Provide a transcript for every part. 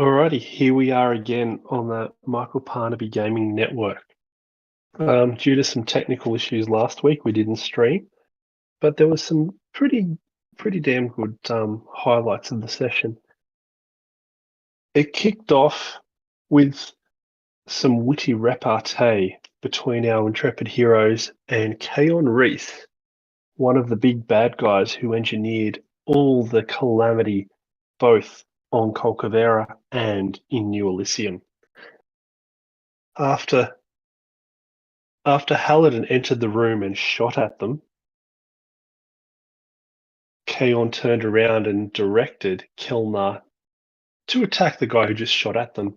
Alrighty, here we are again on the Michael Parnaby Gaming Network. Due to some technical issues last week, we didn't stream, but there was some pretty damn good highlights of the session. It kicked off with some witty repartee between our intrepid heroes and Keon Reese, one of the big bad guys who engineered all the calamity both on Colcavera and in New Elysium. After Halidin entered the room and shot at them, Keon turned around and directed Kilnar to attack the guy who just shot at them.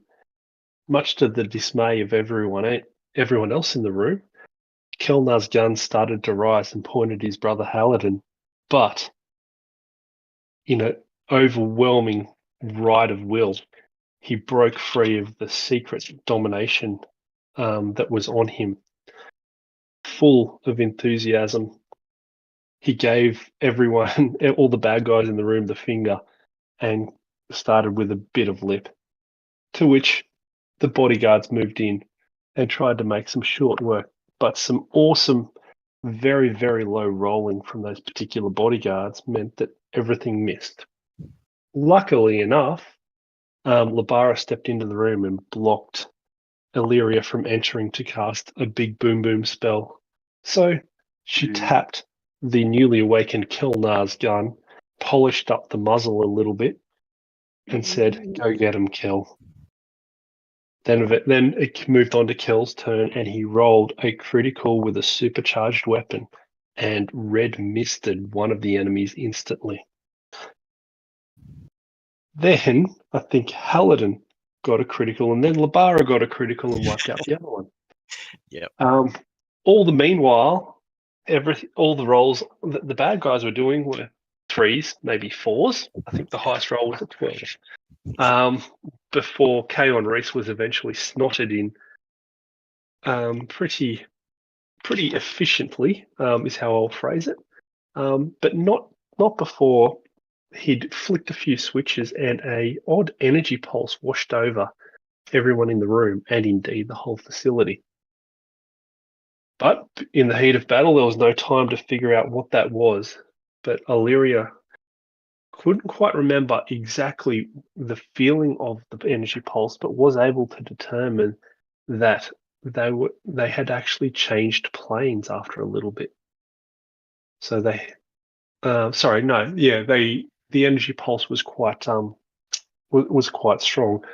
Much to the dismay of everyone else in the room, Kilnar's gun started to rise and pointed at his brother Halidin, but in an overwhelming right of will, he broke free of the secret domination that was on him. Full of enthusiasm, he gave everyone, all the bad guys in the room, the finger and started with a bit of lip, to which the bodyguards moved in and tried to make some short work, but some awesome, very, very low rolling from those particular bodyguards meant that everything missed. Luckily enough, Labara stepped into the room and blocked Illyria from entering to cast a big boom boom spell. So she tapped the newly awakened Kilnar's gun, polished up the muzzle a little bit, and said, "Go get him, Kill." Then it moved on to Kill's turn, and he rolled a critical with a supercharged weapon, and red misted one of the enemies instantly. Then I think Halidin got a critical, and then Labara got a critical and wiped out the other one. Yep. All the meanwhile, all the rolls that the bad guys were doing were 3s, maybe 4s. I think the highest roll was a 12. Before Keon Reese was eventually snotted in pretty efficiently, is how I'll phrase it. But not before he'd flicked a few switches and a odd energy pulse washed over everyone in the room and indeed the whole facility. But in the heat of battle, there was no time to figure out what that was. But Illyria couldn't quite remember exactly the feeling of the energy pulse, but was able to determine that they had actually changed planes after a little bit. So the energy pulse was quite strong.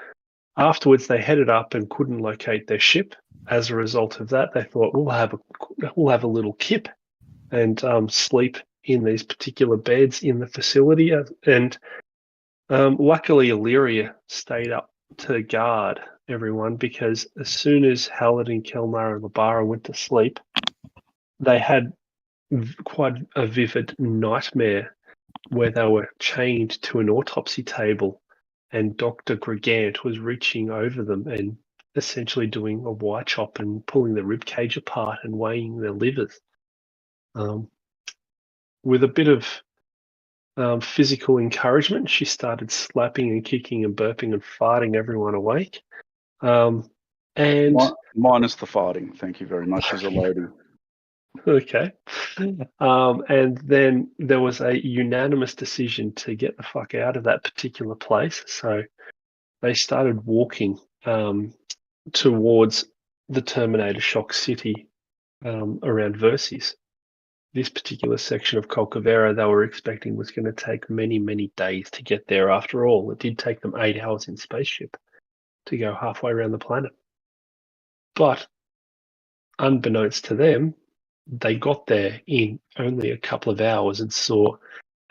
Afterwards, they headed up and couldn't locate their ship. As a result of that, they thought we'll have a little kip and sleep in these particular beds in the facility. And luckily, Illyria stayed up to guard everyone, because as soon as Halidin, Kelnar, and Labara went to sleep, they had quite a vivid nightmare where they were chained to an autopsy table, and Dr. Gregant was reaching over them and essentially doing a wire chop and pulling the rib cage apart and weighing their livers. With a bit of physical encouragement, she started slapping and kicking and burping and farting everyone awake. And minus the farting, thank you very much. She's a lady. Okay. And then there was a unanimous decision to get the fuck out of that particular place. So they started walking towards the Terminator Shock City around Verces. This particular section of Colcavera they were expecting was going to take many, many days to get there. After all, it did take them 8 hours in spaceship to go halfway around the planet. But unbeknownst to them, they got there in only a couple of hours and saw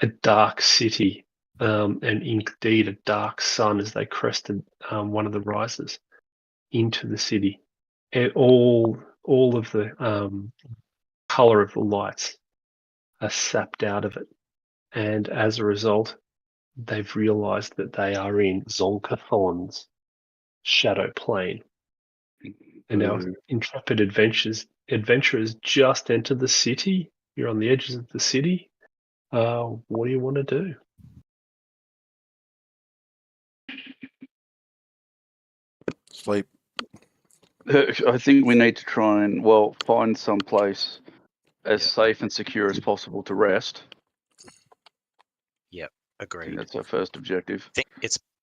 a dark city and indeed a dark sun as they crested one of the rises into the city. And all of the color of the lights are sapped out of it. And as a result, they've realized that they are in Zonkathon's shadow plane. And our intrepid adventurers just entered the city. You're on the edges of the city. What do you want to do? Sleep. I think we need to try and, find some place as safe and secure as possible to rest. I think Agreed. that's our first objective. I think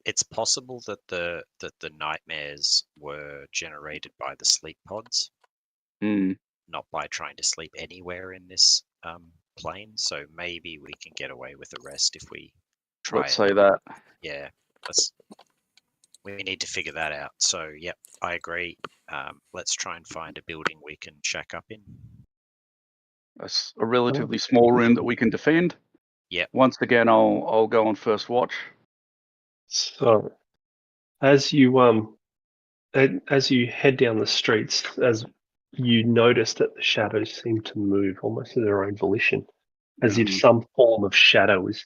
it's possible that the nightmares were generated by the sleep pods, not by trying to sleep anywhere in this plane. So maybe we can get away with the rest if we try. Let's say that. Yeah, we need to figure that out. So yep, I agree. Let's try and find a building we can shack up in. A relatively small room that we can defend. Yep. Once again, I'll go on first watch. So, as you head down the streets, as you notice that the shadows seem to move almost of their own volition, as if some form of shadow is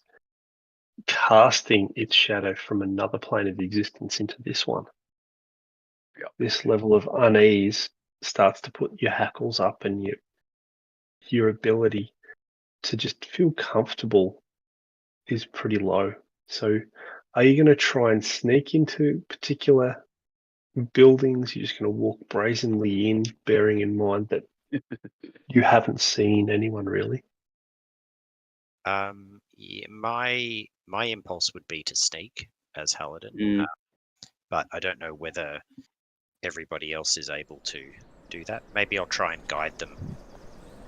casting its shadow from another plane of existence into this one. Yep. This level of unease starts to put your hackles up, and your ability to just feel comfortable is pretty low. So are you going to try and sneak into particular buildings? You're just going to walk brazenly in, bearing in mind that you haven't seen anyone really? Yeah, my impulse would be to sneak as Halidin, but I don't know whether everybody else is able to do that. Maybe I'll try and guide them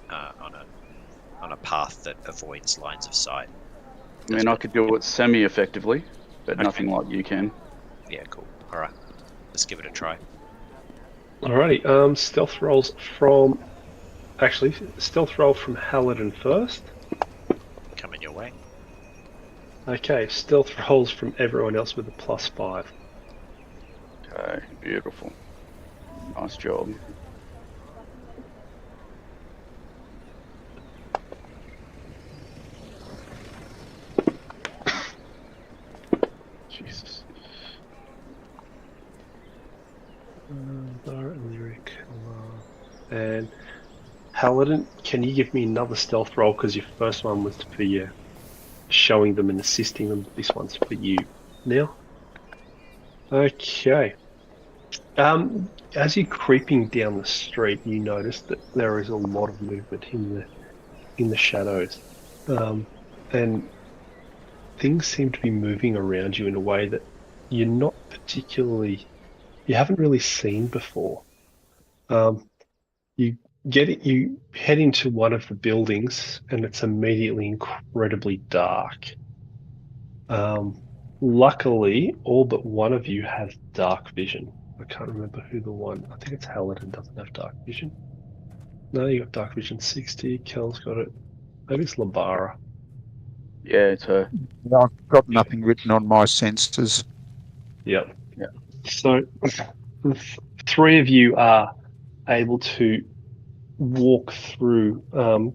on a path that avoids lines of sight. I mean, I could do it semi-effectively, but nothing like you can. Yeah, cool. All right, let's give it a try. Alrighty. Stealth roll from Halidin first. Coming your way. Okay, stealth rolls from everyone else with a +5. Okay, beautiful. Nice job. Jesus. Lyric. And Paladin, can you give me another stealth roll? Because your first one was for you showing them and assisting them. This one's for you now. Okay. As you're creeping down the street, you notice that there is a lot of movement in the shadows, and things seem to be moving around you in a way that you haven't really seen before. You head into one of the buildings, and it's immediately incredibly dark. Luckily, all but one of you has dark vision. I can't remember who the one. I think it's Halidin doesn't have dark vision. No, you got dark vision 60. Kel's got it. Maybe it's Labara. Yeah, it's her. I've got nothing written on my senses. Yep. Yeah. So, three of you are able to walk through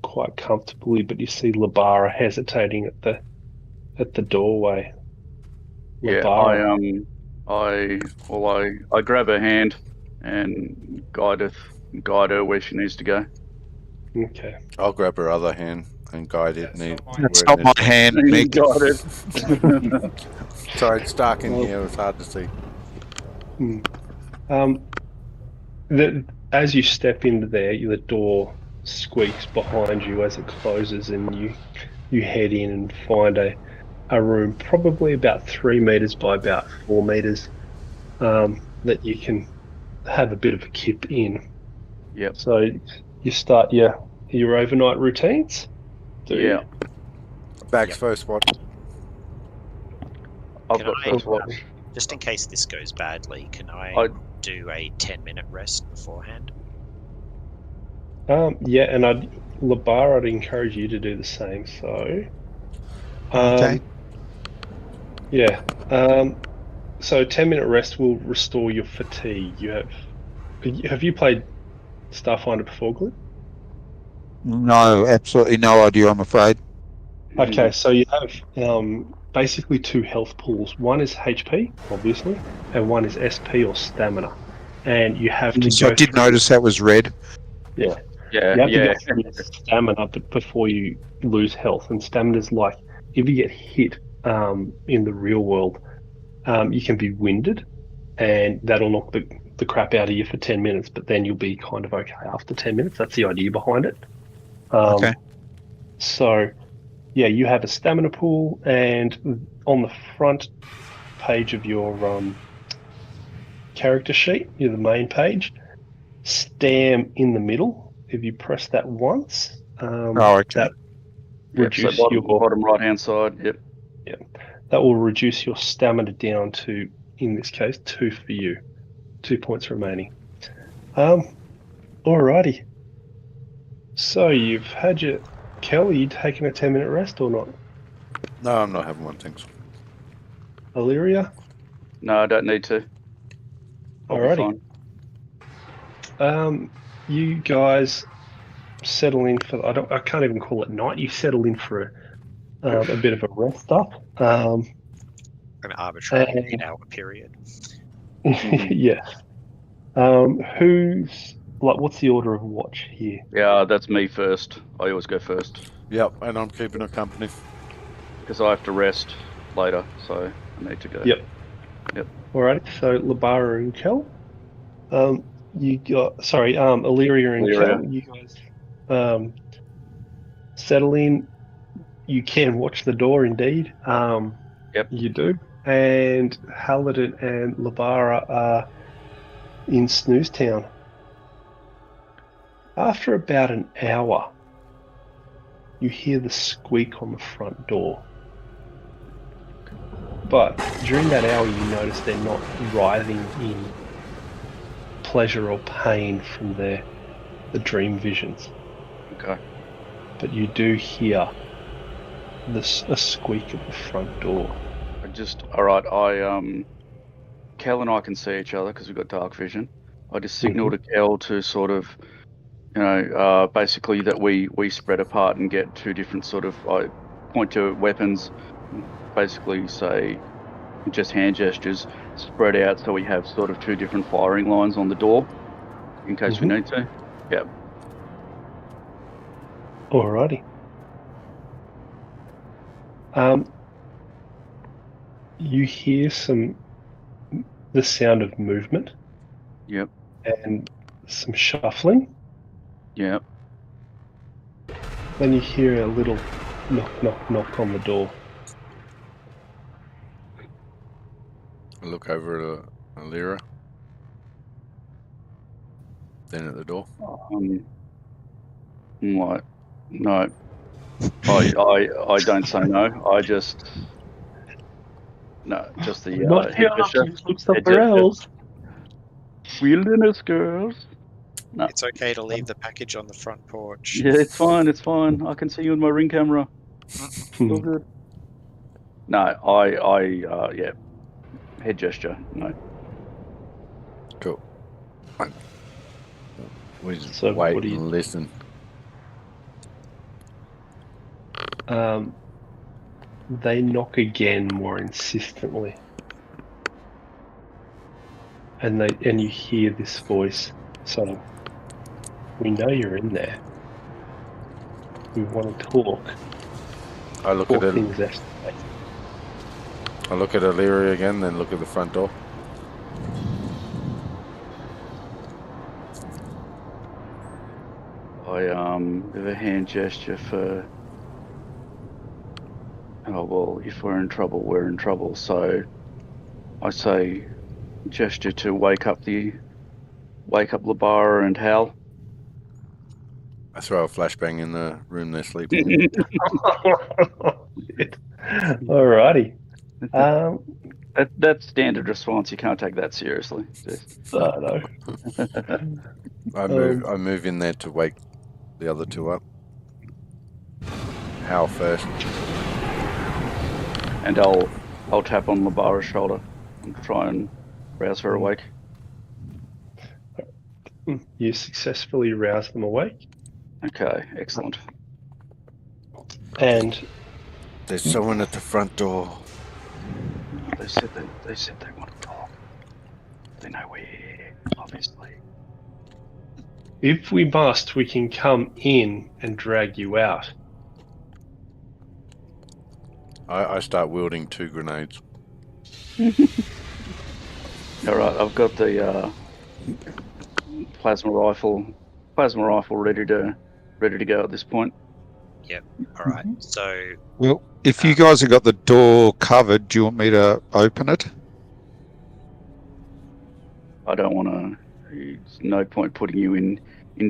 quite comfortably, but you see Labara hesitating at the doorway. Yeah, Labara. I grab her hand and guide her where she needs to go. Okay. I'll grab her other hand and guide it. That's not my hand, Mick. Sorry, it's dark in here. It's hard to see. As you step into there, the door squeaks behind you as it closes, and you head in and find a room probably about 3 meters by about 4 meters that you can have a bit of a kip in. Yep. So you start your overnight routines. Yeah. Bags first watch. I've Can got I- first watch. Just in case this goes badly, can I do a 10-minute rest beforehand? Yeah, and Labara, I'd encourage you to do the same. So, Okay. Yeah. So 10-minute rest will restore your fatigue. Have you played Starfinder before, Glenn? No, absolutely no idea, I'm afraid. Okay, so you have basically 2 health pools. One is HP, obviously, and one is SP or stamina. And you have to So I did notice that was red. Yeah. Yeah, You have yeah. to go through stamina before you lose health. And stamina's like, if you get hit in the real world, you can be winded. and that'll knock the crap out of you for 10 minutes, but then you'll be kind of okay after 10 minutes. That's the idea behind it. Okay. So, yeah, you have a stamina pool, and on the front page of your character sheet, the main page, stam in the middle. If you press that once, Oh, okay. that Yep, so reduce bottom right hand side. Yep. that will reduce your stamina down to, in this case, 2 for you. 2 points remaining. Alrighty. So you've had your Kelly, you taking a 10-minute rest or not? No, I'm not having one, thanks. Illyria? No, I don't need to. I'll be Alrighty. fine. You guys settle in for, I can't even call it night. You settle in for a bit of a rest up. An arbitrary And- 8-hour period. Yeah. What's the order of watch here? Yeah, that's me first. I always go first Yep, and I'm keeping her company. because I have to rest later, so I need to go. Yep. Yep. Alright, so Labara and Kel. Illyria and Illyria. Kel, you guys settle in. You can watch the door indeed. Yep. You do. And Halidin and Labara are in Snooze Town. After about an hour, you hear the squeak on the front door. But during that hour, you notice they're not writhing in pleasure or pain from the dream visions. Okay. But you do hear a squeak at the front door. Kel and I can see each other because we've got dark vision. I just signal to Kel to sort of, basically that we spread apart and get two different I point to weapons, basically say, just hand gestures, spread out so we have sort of two different firing lines on the door in case we need to. Yep. Alrighty. You hear the sound of movement. Yep. And some shuffling. Yep. Then you hear a little knock, knock, knock on the door. I look over at Alira. Then at the door. What? No. I don't say no. I just the Not head here, gesture. please look somewhere gesture. else. Wilderness girls. No. It's okay to leave the package on the front porch. Yeah, it's fine. It's fine. I can see you with my ring camera. All good. No, yeah. Head gesture. No. Cool. We just So wait what do you- and listen. They knock again more insistently. And you hear this voice. So, we know you're in there. We want to talk. I look Talk at it. things escalate. I look at Alira again, then look at the front door. I give a hand gesture for. Oh well, if we're in trouble, we're in trouble. So I say, gesture to wake up Labara and Hal. I throw a flashbang in the room they're sleeping in. Alrighty. That's standard response. You can't take that seriously. No. I move in there to wake the other two up. Hal first. And I'll tap on Labara's shoulder and try and rouse her awake. You successfully rouse them awake. Okay, excellent. And There's someone at the front door. They said they want to talk. They know we're here, obviously. if we must, we can come in and drag you out. I start wielding 2 grenades. All right, I've got the plasma rifle ready to go at this point. All right. So Well, if you guys have got the door covered, do you want me to open it? I don't want to. There's no point putting you in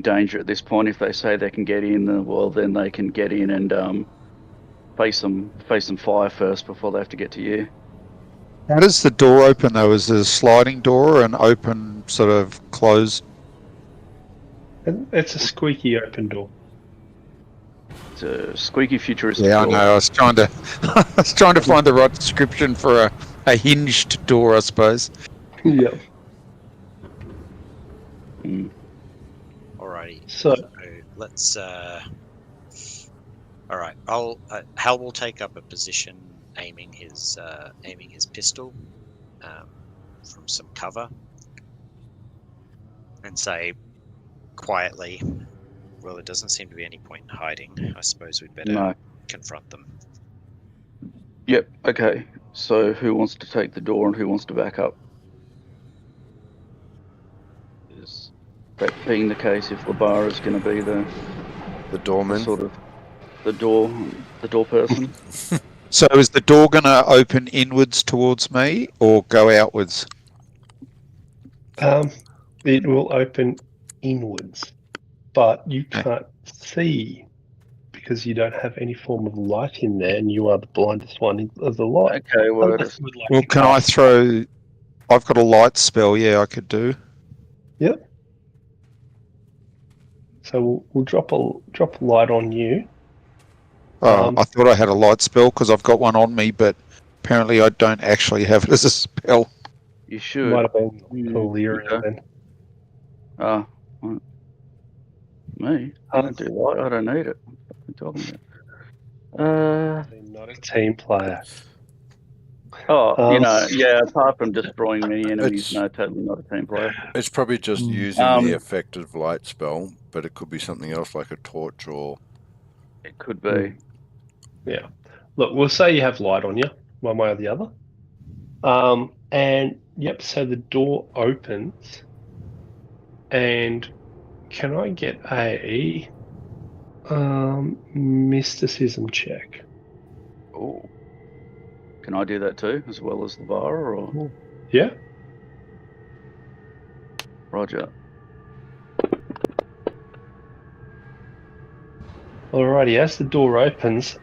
danger at this point. If they say they can get in, well, then they can get in and face some fire first before they have to get to you. How does the door open though? Is it a sliding door or an open sort of closed? It's a squeaky open door. It's a squeaky futuristic Yeah, I door. know. I was trying to find the right description for a hinged door, I suppose. Yep. alrighty. So Let's. All right. Hal will take up a position, aiming his pistol from some cover, and say quietly, "Well, it doesn't seem to be any point in hiding. I suppose we'd better confront them." Yep. Okay. So who wants to take the door and who wants to back up? Is that being the case? If Labar is going to be The doorman. sort of the door person. So is the door going to open inwards towards me or go outwards? it will open inwards, but you can't see because you don't have any form of light in there, and you are the blindest one of the lot. Okay. Well, Unless you would like Well, to can I cast- throw... I've got a light spell, yeah, I could do. Yep. So we'll drop a light on you. Oh, I thought I had a light spell because I've got one on me, but apparently I don't actually have it as a spell. you should. Might have been Illyria okay. then. Well, me? I don't do that. I don't need it. What are you talking about? They're not a team player. Yeah. Apart from destroying many enemies, It's- no, totally not a team player. It's probably just using the effective light spell, but it could be something else like a torch or... It could be. Yeah. Look, we'll say you have light on you, one way or the other. And yep, so the door opens, and can I get a mysticism check? Oh. Can I do that too, as well as the bar, or? Yeah. Roger. Alrighty, as the door opens,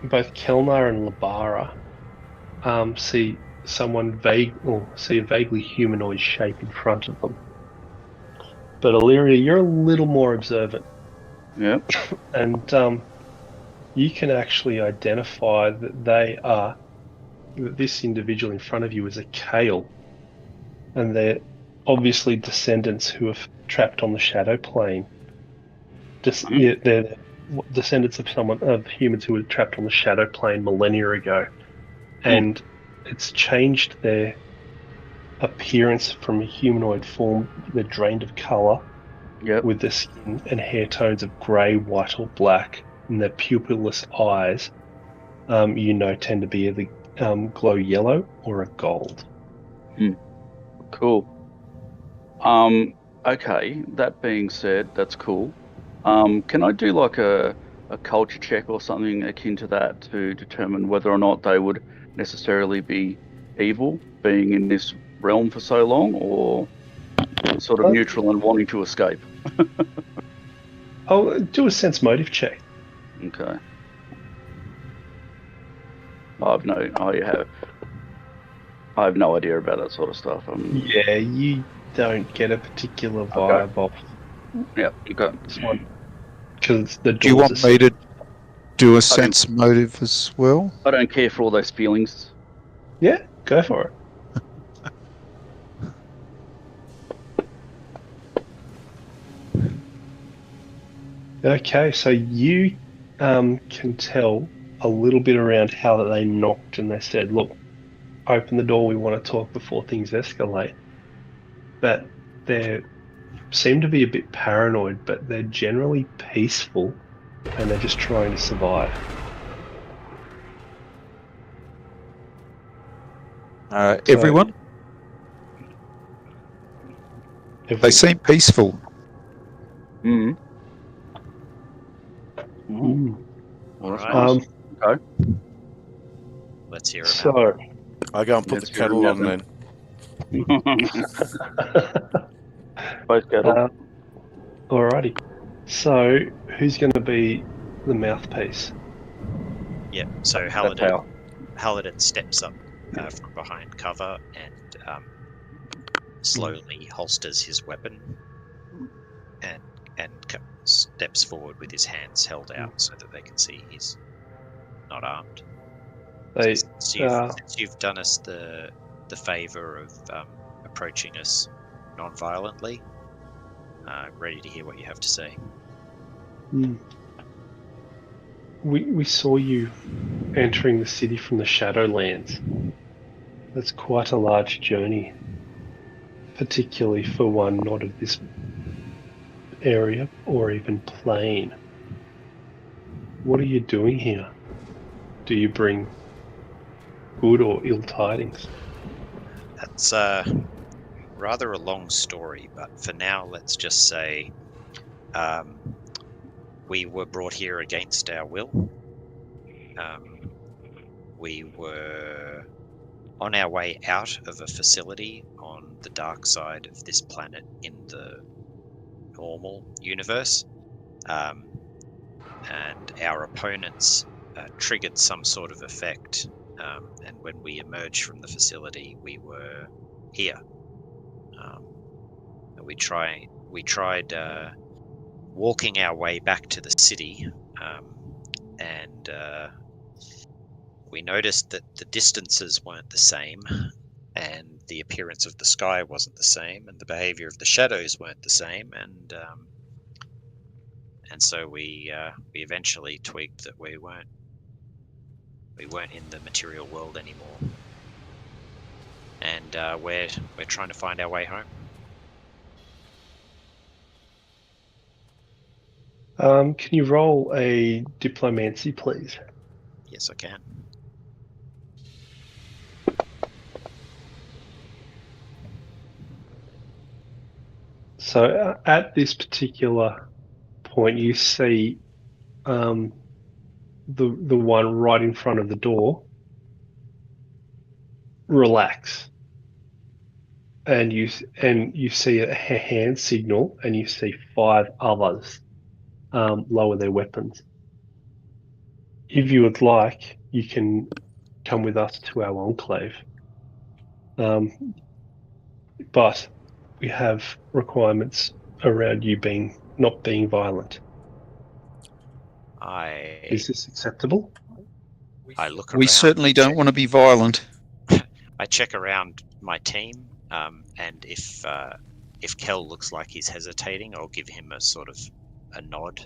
both Kelnar and Labara see a vaguely humanoid shape in front of them. But Illyria, you're a little more observant. Yep. And you can actually identify that this individual in front of you is a Kale. And they're obviously descendants who are trapped on the shadow plane. They're descendants of humans who were trapped on the shadow plane millennia ago. And it's changed their appearance from a humanoid form. They're drained of colour. Yep. With their skin and hair tones of grey, white or black, and their pupilless eyes, tend to be either glow yellow or a gold. Cool. Okay, that being said, that's cool. Can I do like a culture check or something akin to that to determine whether or not they would necessarily be evil, being in this realm for so long, or sort of neutral and wanting to escape? I'll do a sense motive check. Okay. I have no idea about that sort of stuff. Yeah, you don't get a particular vibe off this one. Because the Do you want me to do a sense motive as well? I don't care for all those feelings. Yeah, go for it. Okay, so you can tell a little bit around how they knocked and they said, look, open the door, we want to talk before things escalate. But they seem to be a bit paranoid, but they're generally peaceful and they're just trying to survive. Everyone? They seem peaceful. Mm. Mm. Well, that's Right. nice. Okay. Let's hear him out. So, I go and put Let's the hear kettle him on out then. Both kettle. alrighty. So, who's going to be the mouthpiece? Yeah. So That's Halidin steps up from behind cover and slowly holsters his weapon and steps forward with his hands held out so that they can see he's not armed. They, Since you've done us the favor of approaching us non-violently, ready to hear what you have to say. We saw you entering the city from the Shadowlands. That's quite a large journey, particularly for one not of this area or even plane. What are you doing here? Do you bring good or ill tidings? That's rather a long story, but for now, let's just say we were brought here against our will. We were on our way out of a facility on the dark side of this planet in the normal universe, and our opponents triggered some sort of effect, and when we emerged from the facility, we were here. We tried walking our way back to the city, and we noticed that the distances weren't the same, and the appearance of the sky wasn't the same, and the behavior of the shadows weren't the same, and so we eventually tweaked that we weren't in the material world anymore, and we're trying to find our way home. Can you roll a diplomancy, please? Yes, I can. So at this particular point, you see the one right in front of the door relax, and you see a hand signal, and you see 5 others lower their weapons. If you would like, you can come with us to our enclave. But we have requirements around you not being violent. Is this acceptable? I look We around. certainly don't want to be violent. I check around my team, and if Kel looks like he's hesitating, I'll give him a sort of a nod.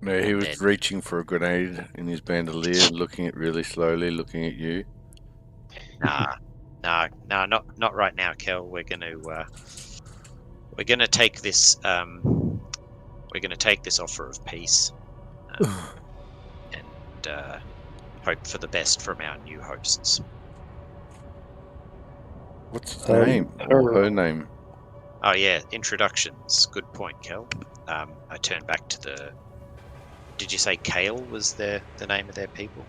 No, he was reaching for a grenade in his bandolier, looking really slowly, looking at you. Nah, not right now, Kel. We're gonna take this offer of peace, and hope for the best from our new hosts. What's his name? Or her name? Oh yeah, introductions. Good point, Kel. I turn back to the. Did you say Kale was the name of their people?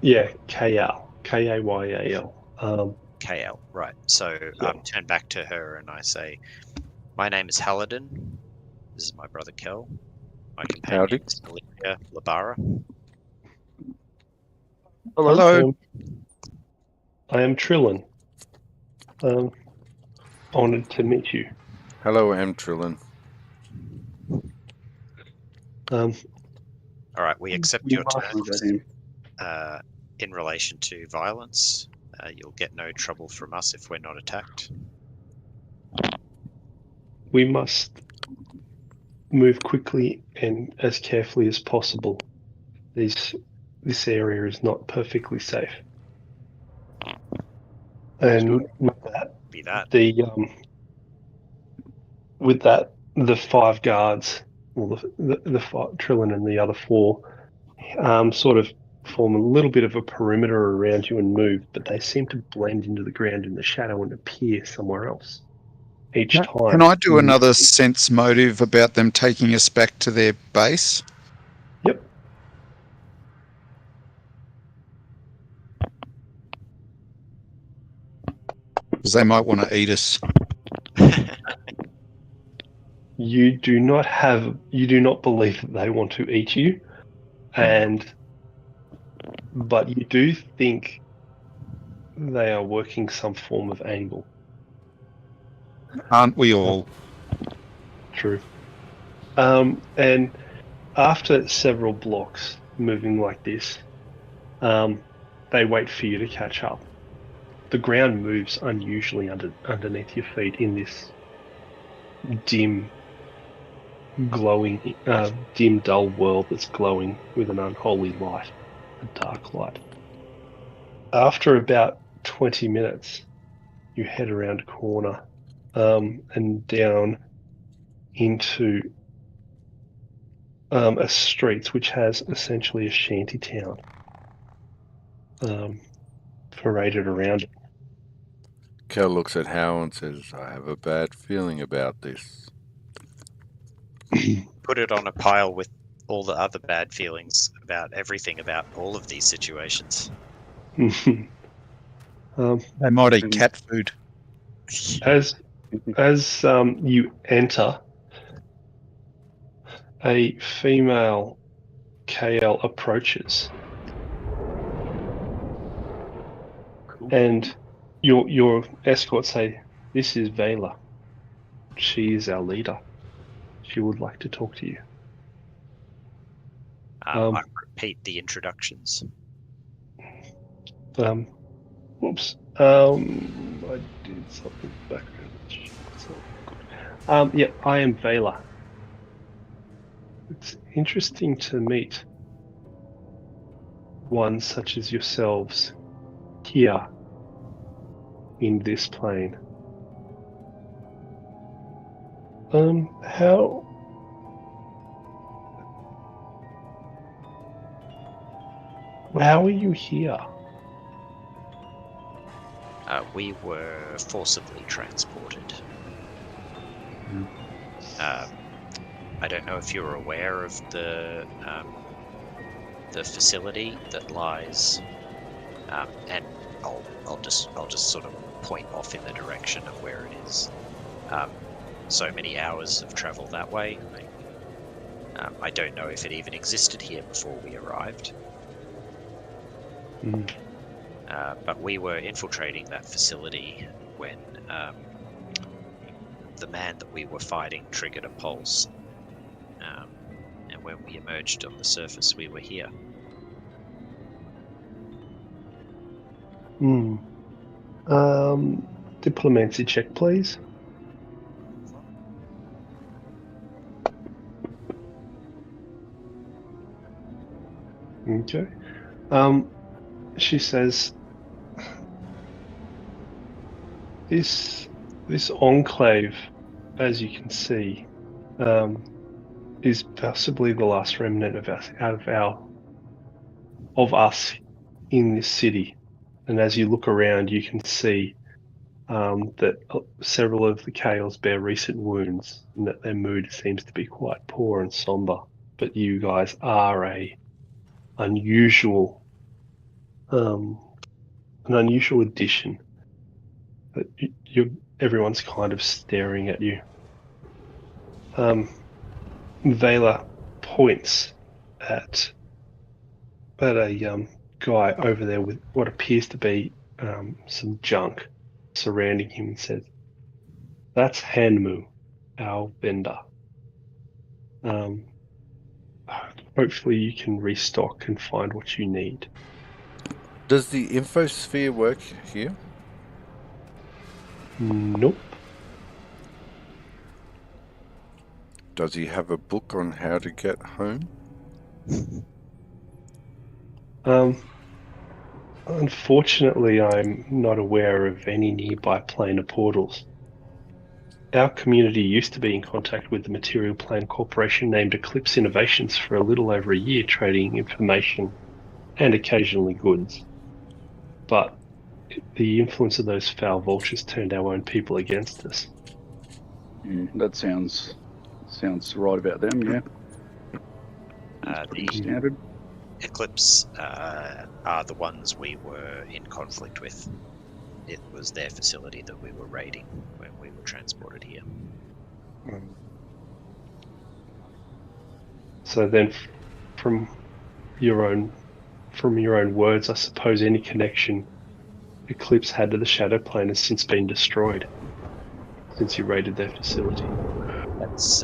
Yeah, KL, KAYAL. KL, right. So I turn back to her and I say, "My name is Halidin. This is my brother Kel. My companion is Olivia Labara." Hello. I am Trillin. Honored to meet you. Hello, I'm Trillin. All right, we accept your terms. In relation to violence, you'll get no trouble from us if we're not attacked. We must move quickly and as carefully as possible. This area is not perfectly safe. And with that, the 5 guards, or the Trillin and the other 4, sort of form a little bit of a perimeter around you and move, but they seem to blend into the ground in the shadow and appear somewhere else. each time. Can I do another sense motive about them taking us back to their base? Yep. Because they might want to eat us. You do not believe that they want to eat you, but you do think they are working some form of angle. Aren't we all? True. And after several blocks moving like this, they wait for you to catch up. The ground moves unusually underneath your feet in this dim, dull world that's glowing with an unholy light, a dark light. After about 20 minutes, you head around a corner and down into a street which has essentially a shanty town paraded around it. Kel looks at Hal and says, I have a bad feeling about this. Put it on a pile with all the other bad feelings about everything about all of these situations. They might eat cat food. As you enter, a female KL approaches, and your escort say, "This is Vela. She is our leader. She would like to talk to you." I repeat the introductions. Whoops. I did something backwards. Yeah, I am Vela. It's interesting to meet one such as yourselves here in this plane. How are you here? We were forcibly transported. I don't know if you're aware of the facility that lies, and I'll just sort of point off in the direction of where it is. So many hours of travel that way. I don't know if it even existed here before we arrived. But we were infiltrating that facility when the man that we were fighting triggered a pulse. And when we emerged on the surface, we were here. Diplomacy check, please. Okay. She says, this enclave, as you can see, is possibly the last remnant of us in this city. And as you look around, you can see that several of the Kales bear recent wounds, and that their mood seems to be quite poor and somber. But you guys are an unusual addition. That everyone's kind of staring at you. Vela points at a guy over there with what appears to be some junk surrounding him and says, "That's Hanmu, our vendor. Hopefully you can restock and find what you need." Does the infosphere work here? Nope. Does he have a book on how to get home? Unfortunately, I'm not aware of any nearby planar portals. Our community used to be in contact with the Material Plane Corporation named Eclipse Innovations for a little over a year, trading information and occasionally goods. But the influence of those foul vultures turned our own people against us. That sounds right about them. Yeah. The Standard. Eclipse are the ones we were in conflict with. It was their facility that we were raiding when we were transported here. So then, from your own words, I suppose any connection Eclipse had to the Shadow Plane has since been destroyed since you raided their facility. That's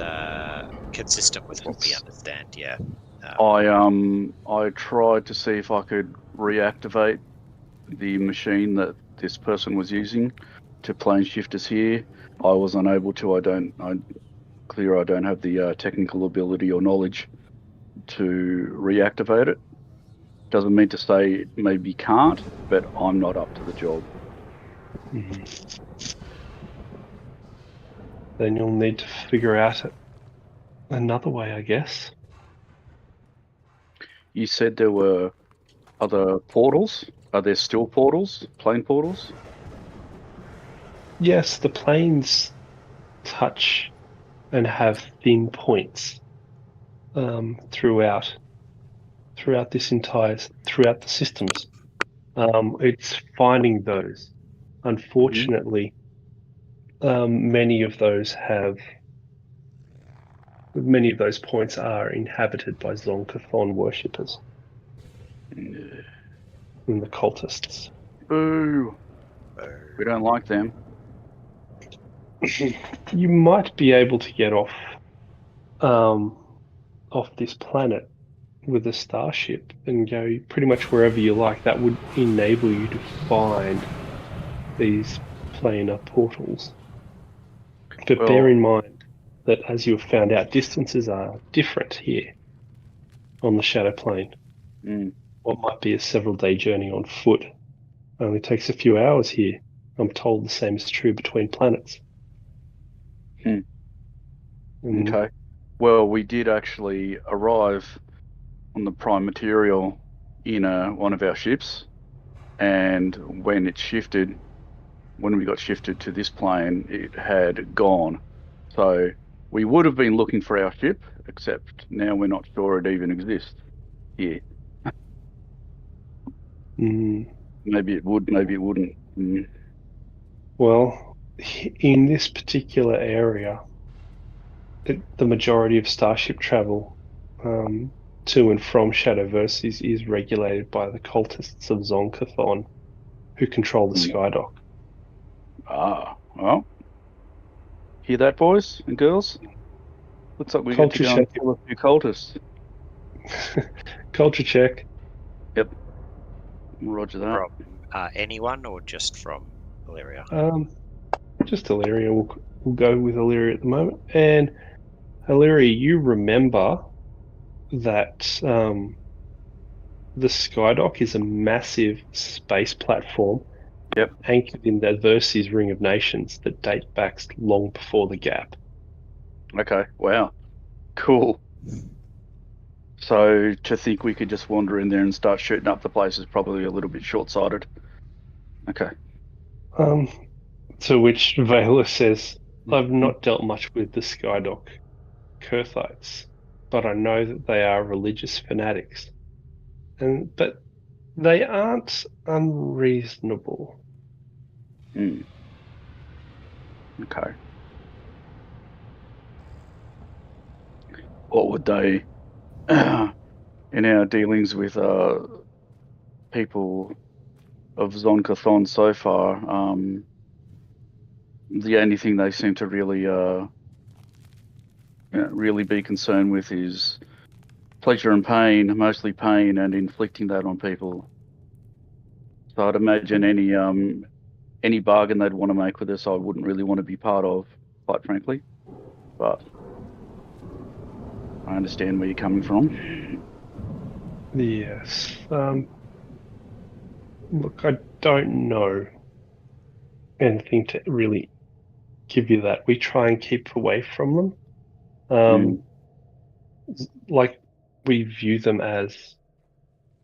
consistent with what we understand. Yeah. I tried to see if I could reactivate the machine that this person was using to plane shift us here. I was unable to. I don't have the technical ability or knowledge to reactivate it. Doesn't mean to say maybe can't, but I'm not up to the job. Then you'll need to figure out another way, I guess. You said there were other portals. Are there still portals? Plane portals? Yes, the planes touch and have thin points throughout the systems. It's finding those. Unfortunately, many of those points are inhabited by Zonkathon worshippers and the cultists. Boo! We don't like them. You might be able to get off this planet with a starship and go pretty much wherever you like. That would enable you to find these planar portals. But bear in mind that, as you have found out, distances are different here on the Shadow Plane. What might be a several-day journey on foot only takes a few hours here. I'm told the same is true between planets. Okay. Well, we did actually arrive on the prime material in one of our ships, and when we got shifted to this plane, it had gone. So we would have been looking for our ship, except now we're not sure it even exists here. Maybe it would, maybe it wouldn't. Well, in this particular area, the majority of starship travel to and from Shadowverse is regulated by the cultists of Zonkathon, who control the Skydock. Well, hear that, boys and girls? Looks like we get to go and kill a few cultists. Culture check. Yep. Roger that. From anyone or just from Illyria? Just Illyria. We'll go with Illyria at the moment. And Illyria, you remember that the Skydock is a massive space platform anchored in the Verces Ring of Nations that date back long before the Gap. Okay, wow. Cool. So to think we could just wander in there and start shooting up the place is probably a little bit short-sighted. Okay. To which Vela says, I've not dealt much with the Skydock Kurthites, but I know that they are religious fanatics. But they aren't unreasonable. Okay. What would they, in our dealings with people of Zonkathon so far, the only thing they seem to really be concerned with is pleasure and pain, mostly pain, and inflicting that on people. So I'd imagine any bargain they'd want to make with us, I wouldn't really want to be part of, quite frankly. But I understand where you're coming from. Yes. Look, I don't know anything to really give you that. We try and keep away from them. Like, we view them as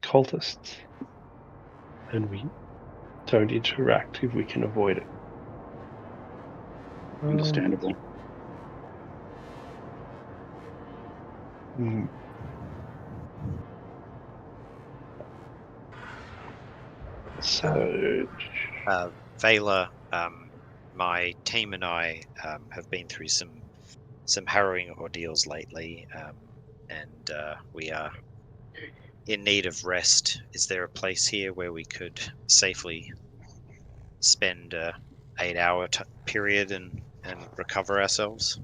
cultists, and we don't interact if we can avoid it. Understandable. Mm. So, Vela, my team and I have been through some harrowing ordeals lately, and we are in need of rest. Is there a place here where we could safely spend a 8-hour period and recover ourselves?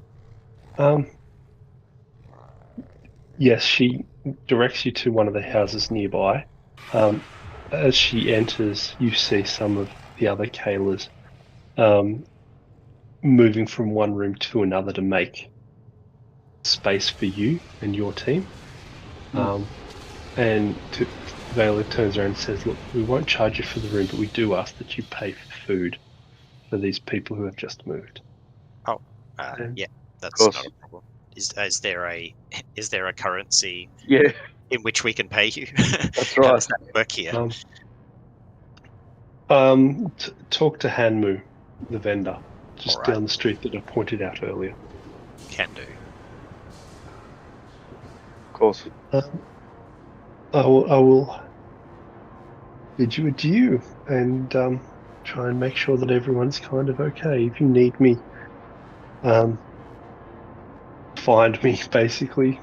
yes, she directs you to one of the houses nearby. As she enters, you see some of the other Kalas moving from one room to another to make space for you and your team. And Vela turns around and says, "Look, we won't charge you for the room, but we do ask that you pay for food for these people who have just moved." Oh, And- yeah, that's course. not a problem. Is there a currency Yeah, in which we can pay you? that's How right. does that work here? Talk to Hanmu, the vendor, just All right. down the street that I pointed out earlier. Can do. Of course. I will bid you adieu and try and make sure that everyone's kind of okay. If you need me, find me basically,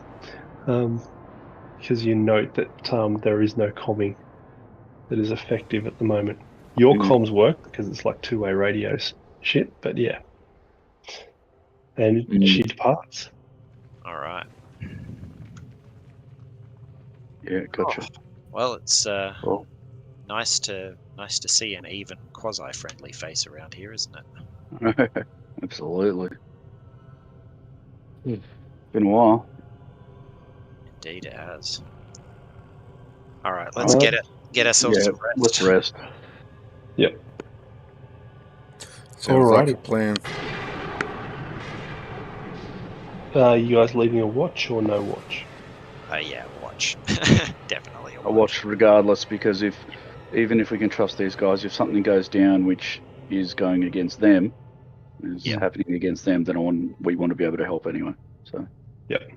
because you note that there is no comming that is effective at the moment. Your comms work because it's like two-way radios shit, but yeah. And she departs. All right. Yeah, gotcha. Well, it's Well, nice to see an even quasi-friendly face around here, isn't it? absolutely. Been a while. Indeed, it has. All right, let's get ourselves Yeah, some rest. let's rest. Yep. Sounds like a Alrighty. plan. You guys leaving a watch or no watch? Yeah, watch. Definitely a I watch regardless because even if we can trust these guys, if something goes down which is going against them, is happening against them, then we want to be able to help anyway. So. Yep.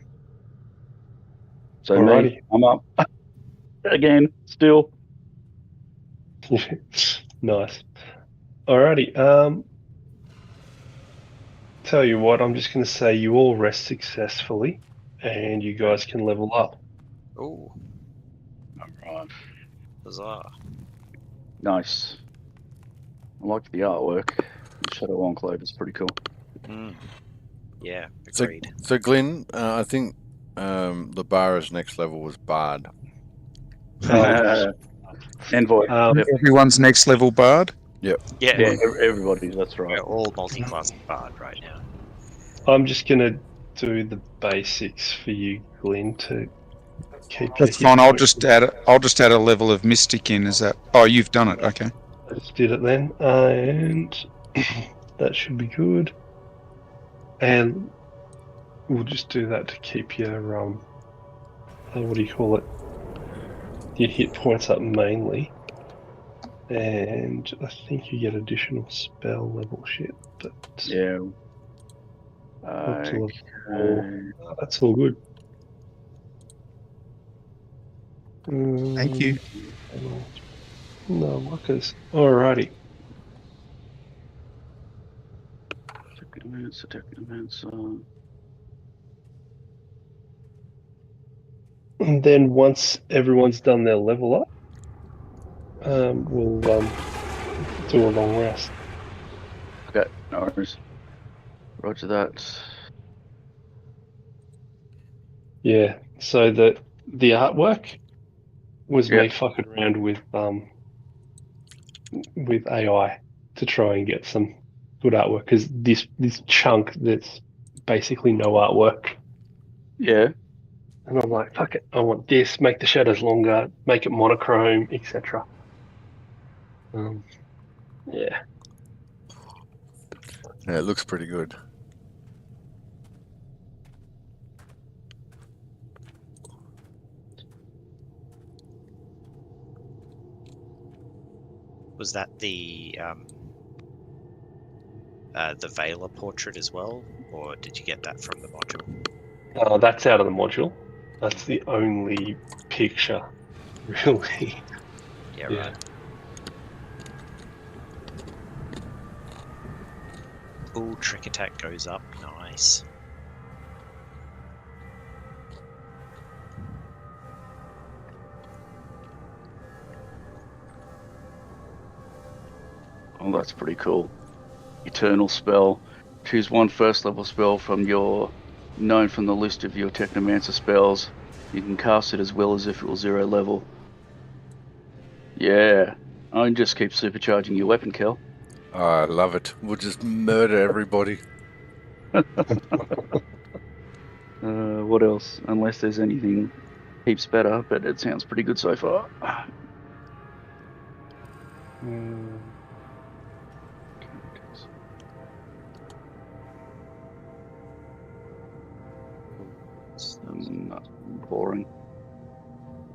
So Alrighty. I'm up again. Still. Nice. Alrighty. Tell you what, I'm just going to say you all rest successfully, and you guys can level up. Ooh. All right. Bizarre. Nice. I like the artwork. The Shadow Enclave is pretty cool. Yeah, agreed. So Glenn, I think the bar's next level was Bard. Envoy. Everyone's next level bard. Yep. Yeah, everybody's. That's right. we're all multi-class bard right now. I'm just going to do the basics for you, Glenn, to keep. That's fine. I'll just add a level of mystic in. Is that? Oh, you've done it. Okay. I just did it then, and that should be good. And we'll just do that to keep your what do you call it? Your hit points up mainly. And I think you get additional spell level shit, but yeah. up to level 4. That's all good. Thank you. No muckers. Alrighty. And then once everyone's done their level up, we'll do a long rest. Okay, no worries. Roger that. Yeah. So the artwork was me fucking around with AI to try and get some good artwork because this chunk that's basically no artwork. Yeah. And I'm like, fuck it, I want this, make the shadows longer, make it monochrome, etc. Yeah. Yeah, it looks pretty good. Was that the Vela portrait as well, or did you get that from the module? That's out of the module. That's the only picture, really. Yeah, Yeah. right. Ooh, trick attack goes up. Nice. Oh, that's pretty cool. Eternal spell. Choose one first level spell from your known from the list of your Technomancer spells. You can cast it as well as if it was 0 level. Yeah. I can just keep supercharging your weapon, Kel. Oh, I love it. We'll just murder everybody. What else? Unless there's anything heaps better, but it sounds pretty good so far. Boring.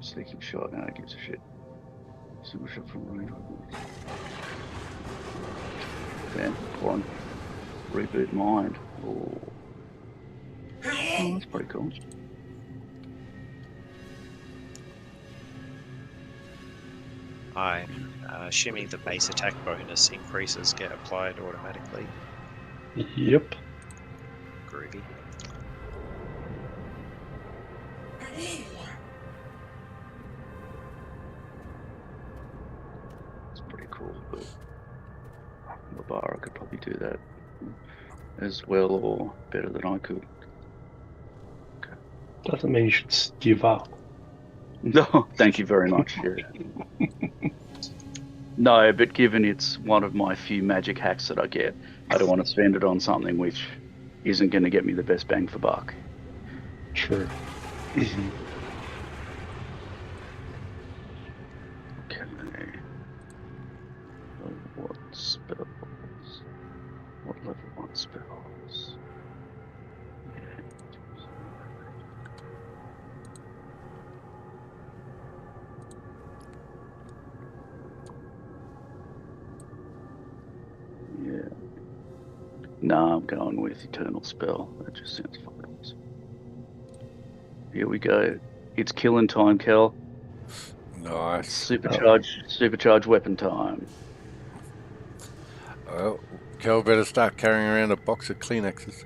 Sneaking shot, no, gives a shit. Super shot from range. Fan, boring. Reboot mind. Oh, that's pretty cool. I'm assuming the base attack bonus increases get applied automatically. Yep. Groovy. It's pretty cool, but Mabara could probably do that as well or better than I could. Okay. Doesn't mean you should give up. No, thank you very much. Yeah. No, but given it's one of my few magic hacks that I get, I don't want to spend it on something which isn't going to get me the best bang for buck. True. Okay. What spells? What level 1 spells? Yeah. Nah, I'm going with Eternal Spell. That just sounds fucking awesome. Here we go. It's killing time, Kel. Nice. Supercharged weapon time. Well, Kel better start carrying around a box of Kleenexes.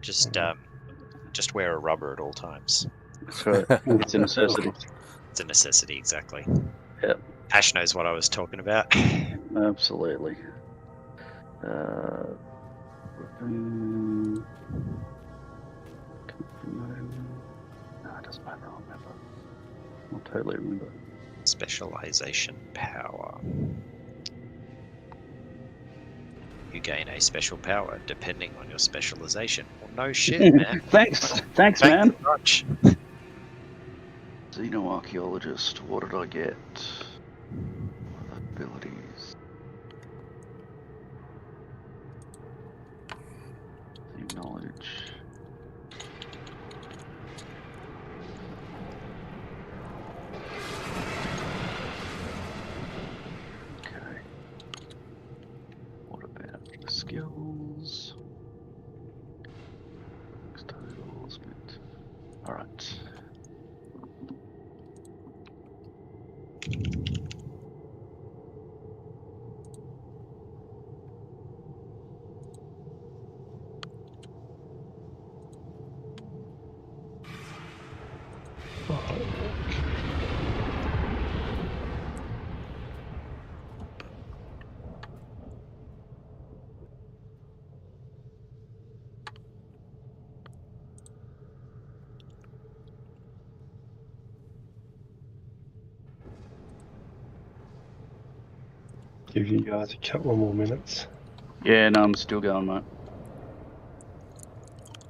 Just wear a rubber at all times. That's right. It's a necessity. It's a necessity, exactly. Yep. Ash knows what I was talking about. Absolutely. No, it doesn't matter. I'll remember. I'll totally remember. Specialization power. You gain a special power depending on your specialization. Well, no shit, man. Thanks, Thank man. you much. Xenoarchaeologist. What did I get? Abilities. Knowledge. Okay. What about the skills? Totals, but all right. Give you guys a couple more minutes. Yeah, no, I'm still going, mate.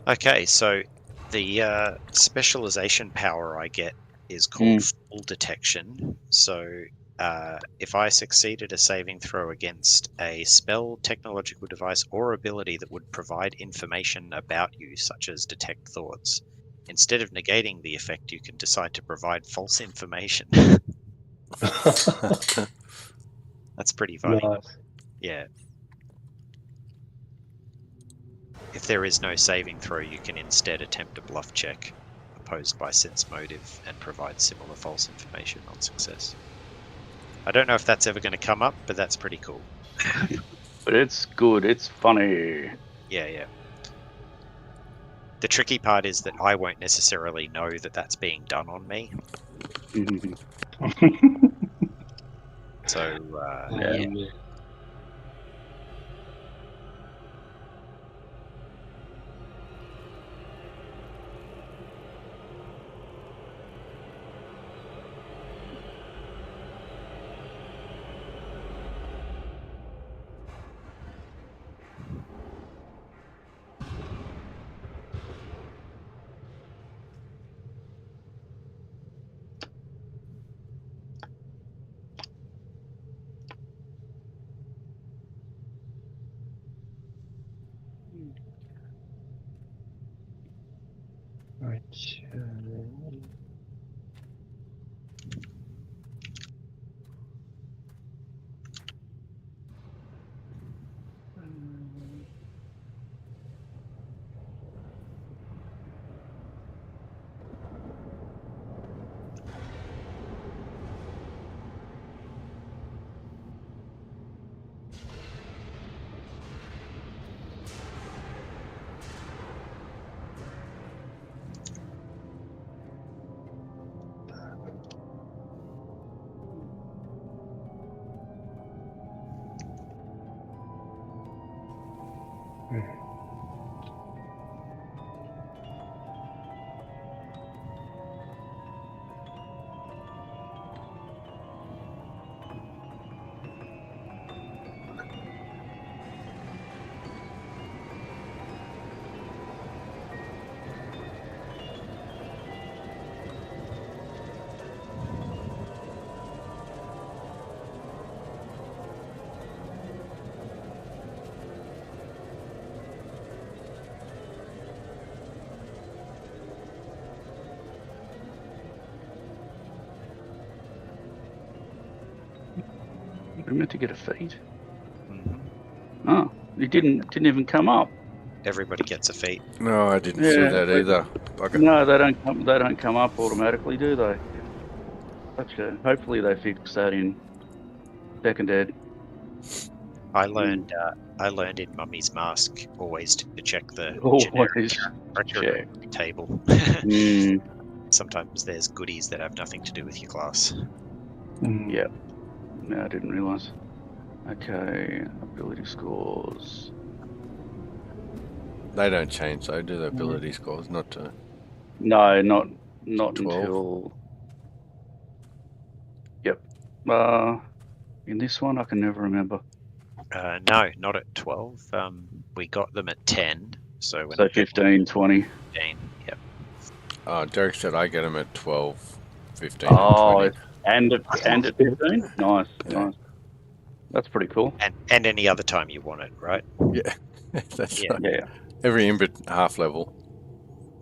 Okay, so the specialization power I get is called Full Detection. So if I succeeded a saving throw against a spell, technological device, or ability that would provide information about you, such as detect thoughts, instead of negating the effect, you can decide to provide false information. That's pretty funny. Nice. Yeah. If there is no saving throw, you can instead attempt a bluff check opposed by sense motive and provide similar false information on success. I don't know if that's ever going to come up, but that's pretty cool. But it's good. It's funny. Yeah. The tricky part is that I won't necessarily know that that's being done on me. So, yeah. We're meant to get a feat. Mm-hmm. Oh, it didn't even come up. Everybody gets a feat. No, I didn't see that either. No, they don't come up automatically, do they? Hopefully they fix that in second ed. I learned in Mummy's Mask always to check the Always generic table. Sometimes there's goodies that have nothing to do with your class. Yeah. No, I didn't realise. Okay, ability scores. They don't change though, do the ability scores? Not to. No, not 12. until. Yep. In this one, I can never remember. No, not at 12. We got them at 10. So 15, 20. 15. Yep. Derek said I get them at 12, 15, and 20. And at 15? Nice, yeah. Nice. That's pretty cool. And any other time you want it, right? Yeah, that's right. Yeah. Every input half level.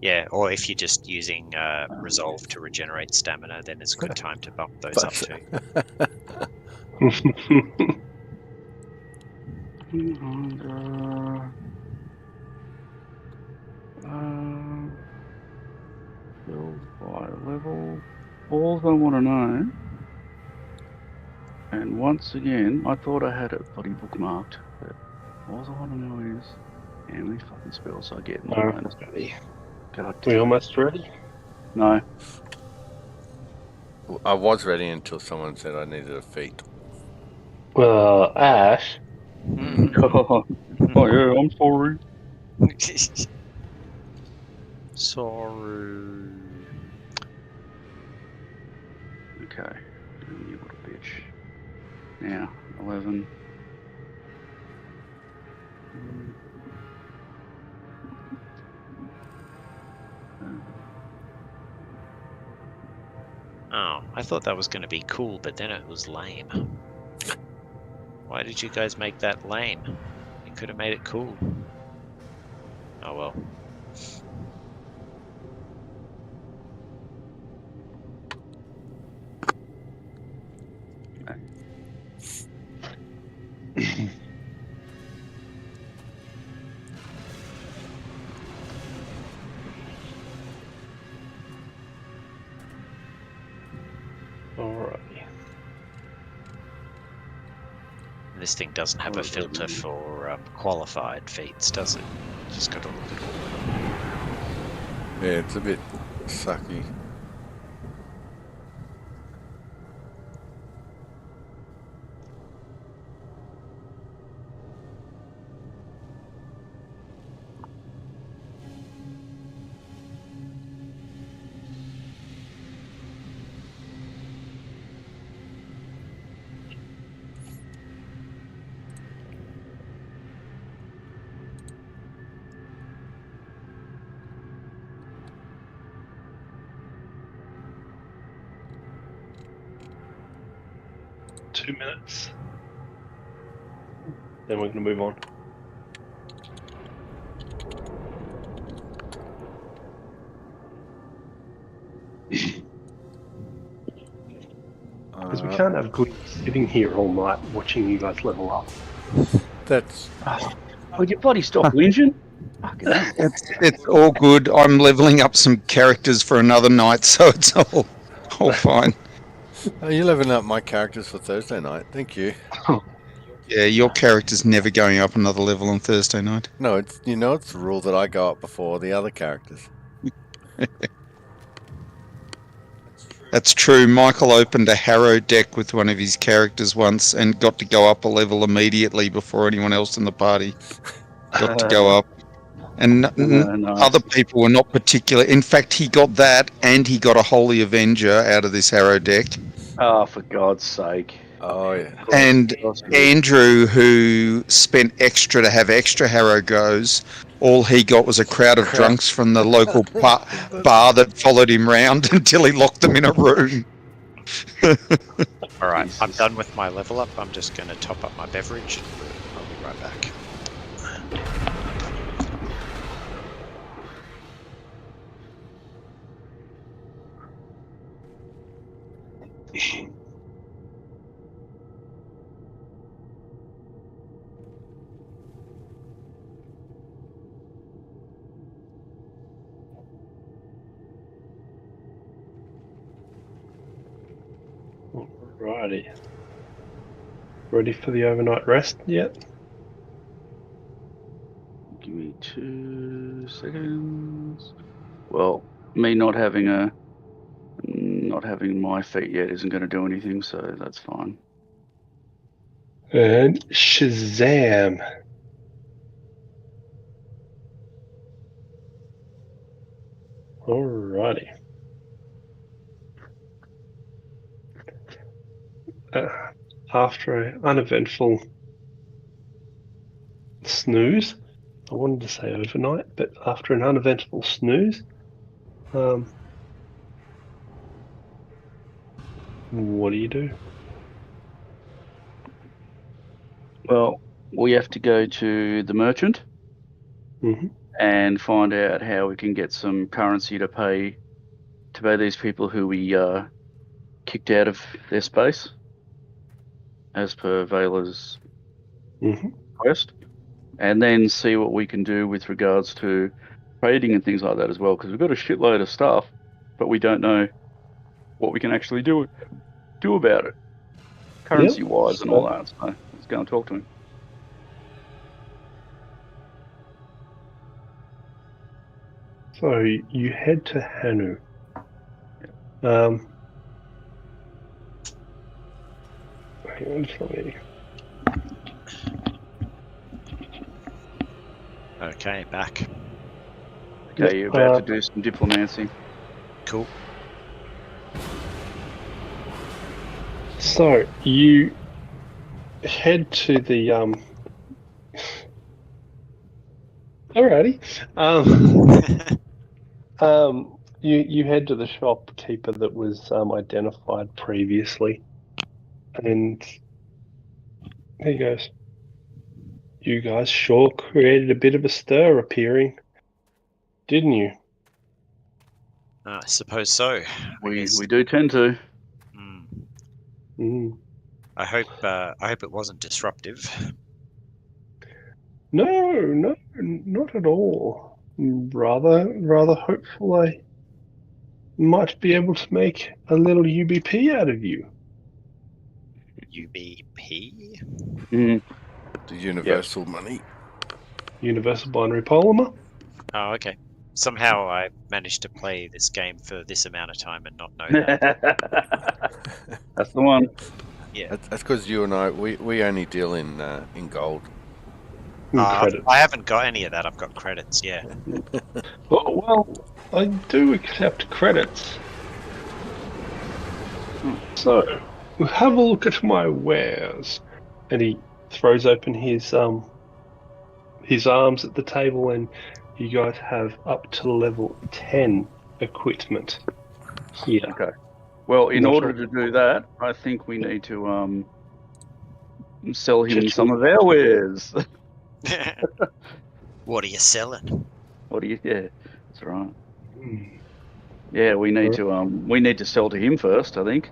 Yeah, or if you're just using Resolve to regenerate stamina, then it's a good time to bump those up too. By level. All I want to know. And once again, I thought I had it bloody bookmarked, but all I want to know is how many fucking spells I get. We almost ready? No. I was ready until someone said I needed a feat. Ash. Oh yeah, I'm sorry. Sorry. Okay, you little bitch. Now, 11. Oh, I thought that was going to be cool, but then it was lame. Why did you guys make that lame? You could have made it cool. Oh well. Alrighty. This thing doesn't have a filter for qualified feats, does it? Just got to look at all of them. Yeah, it's a bit sucky. Two minutes. Then we're going to move on. Because we can't have good sitting here all night watching you guys level up. That's... Would you bloody stop whinging? It's all good. I'm leveling up some characters for another night, so it's all fine. Oh, you're leveling up my characters for Thursday night. Thank you. Yeah, your character's never going up another level on Thursday night. No, it's it's the rule that I go up before the other characters. That's true. Michael opened a Harrow deck with one of his characters once and got to go up a level immediately before anyone else in the party got to go up. And nice. other people were not particular. In fact, he got that and he got a Holy Avenger out of this Harrow deck. Oh, for God's sake. Oh, yeah. And Andrew, who spent extra to have extra Harrow goes, all he got was a crowd of drunks from the local bar that followed him round until he locked them in a room. All right, I'm done with my level up. I'm just going to top up my beverage. I'll be right back. Alrighty. Ready for the overnight rest yet? Give me 2 seconds. Well, me not having my feet yet isn't going to do anything, so that's fine. And Shazam. Alrighty. After an uneventful snooze, I wanted to say overnight, but after an uneventful snooze, what do you do? Well, we have to go to the merchant and find out how we can get some currency to pay these people who we kicked out of their space, as per Vela's request, and then see what we can do with regards to trading and things like that as well, because we've got a shitload of stuff, but we don't know what we can actually do about it, currency-wise and all that. So let's go and talk to him. So you head to Hanu. Hang on, just let me... Okay, back. Okay, you're about to do some diplomacy. Cool. So you head to the alrighty. You head to the shopkeeper that was identified previously, and he goes, "You guys sure created a bit of a stir appearing, didn't you?" I suppose so. We do tend to. I hope it wasn't disruptive. No, not at all. Rather hopeful. might be able to make a little UBP out of you. UBP? Mm. The universal money. Universal binary polymer. Oh, okay. Somehow I managed to play this game for this amount of time and not know that. That's the one. Yeah. That's because you and I, we only deal in gold. Credit. I haven't got any of that. I've got credits, yeah. Well, I do accept credits. So, have a look at my wares. And he throws open his arms at the table, and you guys have up to level 10 equipment here. Okay. Well, in Not order all- to do that, I think we need to sell him Just some of our wares. What are you selling? What do you? Yeah, that's right. Hmm. Yeah, we need to sell to him first. I think.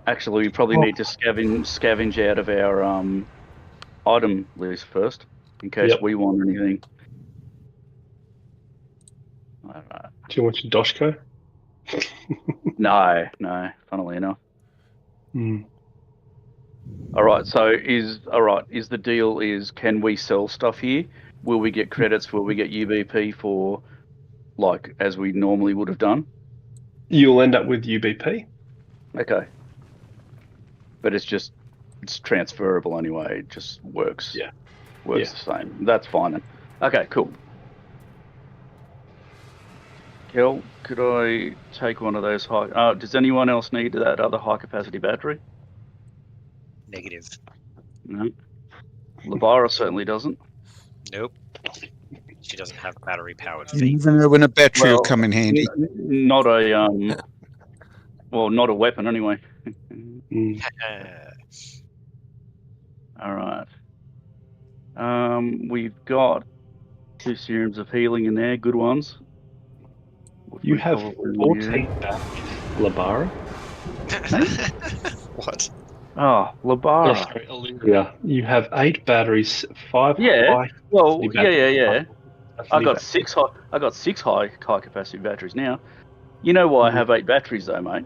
Actually, we probably need to scavenge out of our item list first, in case Yep. we want anything. All right. Do you want your Doshko? No. Funnily enough. Hmm. All right. So is the deal is can we sell stuff here? Will we get credits? Will we get UBP for like as we normally would have done? You'll end up with UBP. Okay. But it's transferable anyway. It just works. Yeah. Works the same. That's fine then. Okay, cool. Kel, could I take one of those high... does anyone else need that other high-capacity battery? Negative. No. Labara certainly doesn't. Nope. She doesn't have battery-powered You feet. never know when a battery will come in handy. Not a... well, not a weapon anyway. Mm. All right. We've got 2 serums of healing in there, good ones. You have 14 batteries, Labara. What? Oh, Labara. Sorry, Illyria. You have 8 batteries, 5 Yeah. high. Well, batteries. yeah. I got 6 high capacity batteries now. You know why I have 8 batteries though, mate?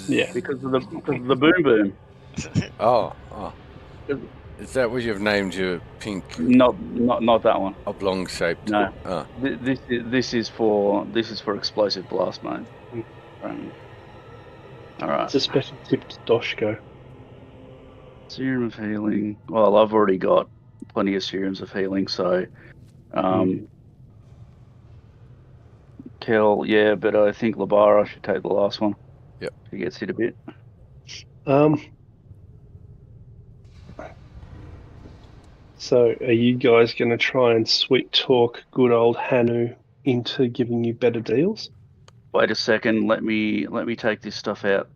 Yeah. Because of the boom boom. Oh. Is that what you've named your pink? Not that one. Oblong shaped. No. Oh. This is for explosive blast, mate. All right. It's a special tipped Doshko. Serum of healing. Well, I've already got plenty of serums of healing, so Kel, yeah, but I think Labara should take the last one. Yep. He gets hit a bit. So, are you guys going to try and sweet talk good old Hanu into giving you better deals? Wait a second. Let me take this stuff out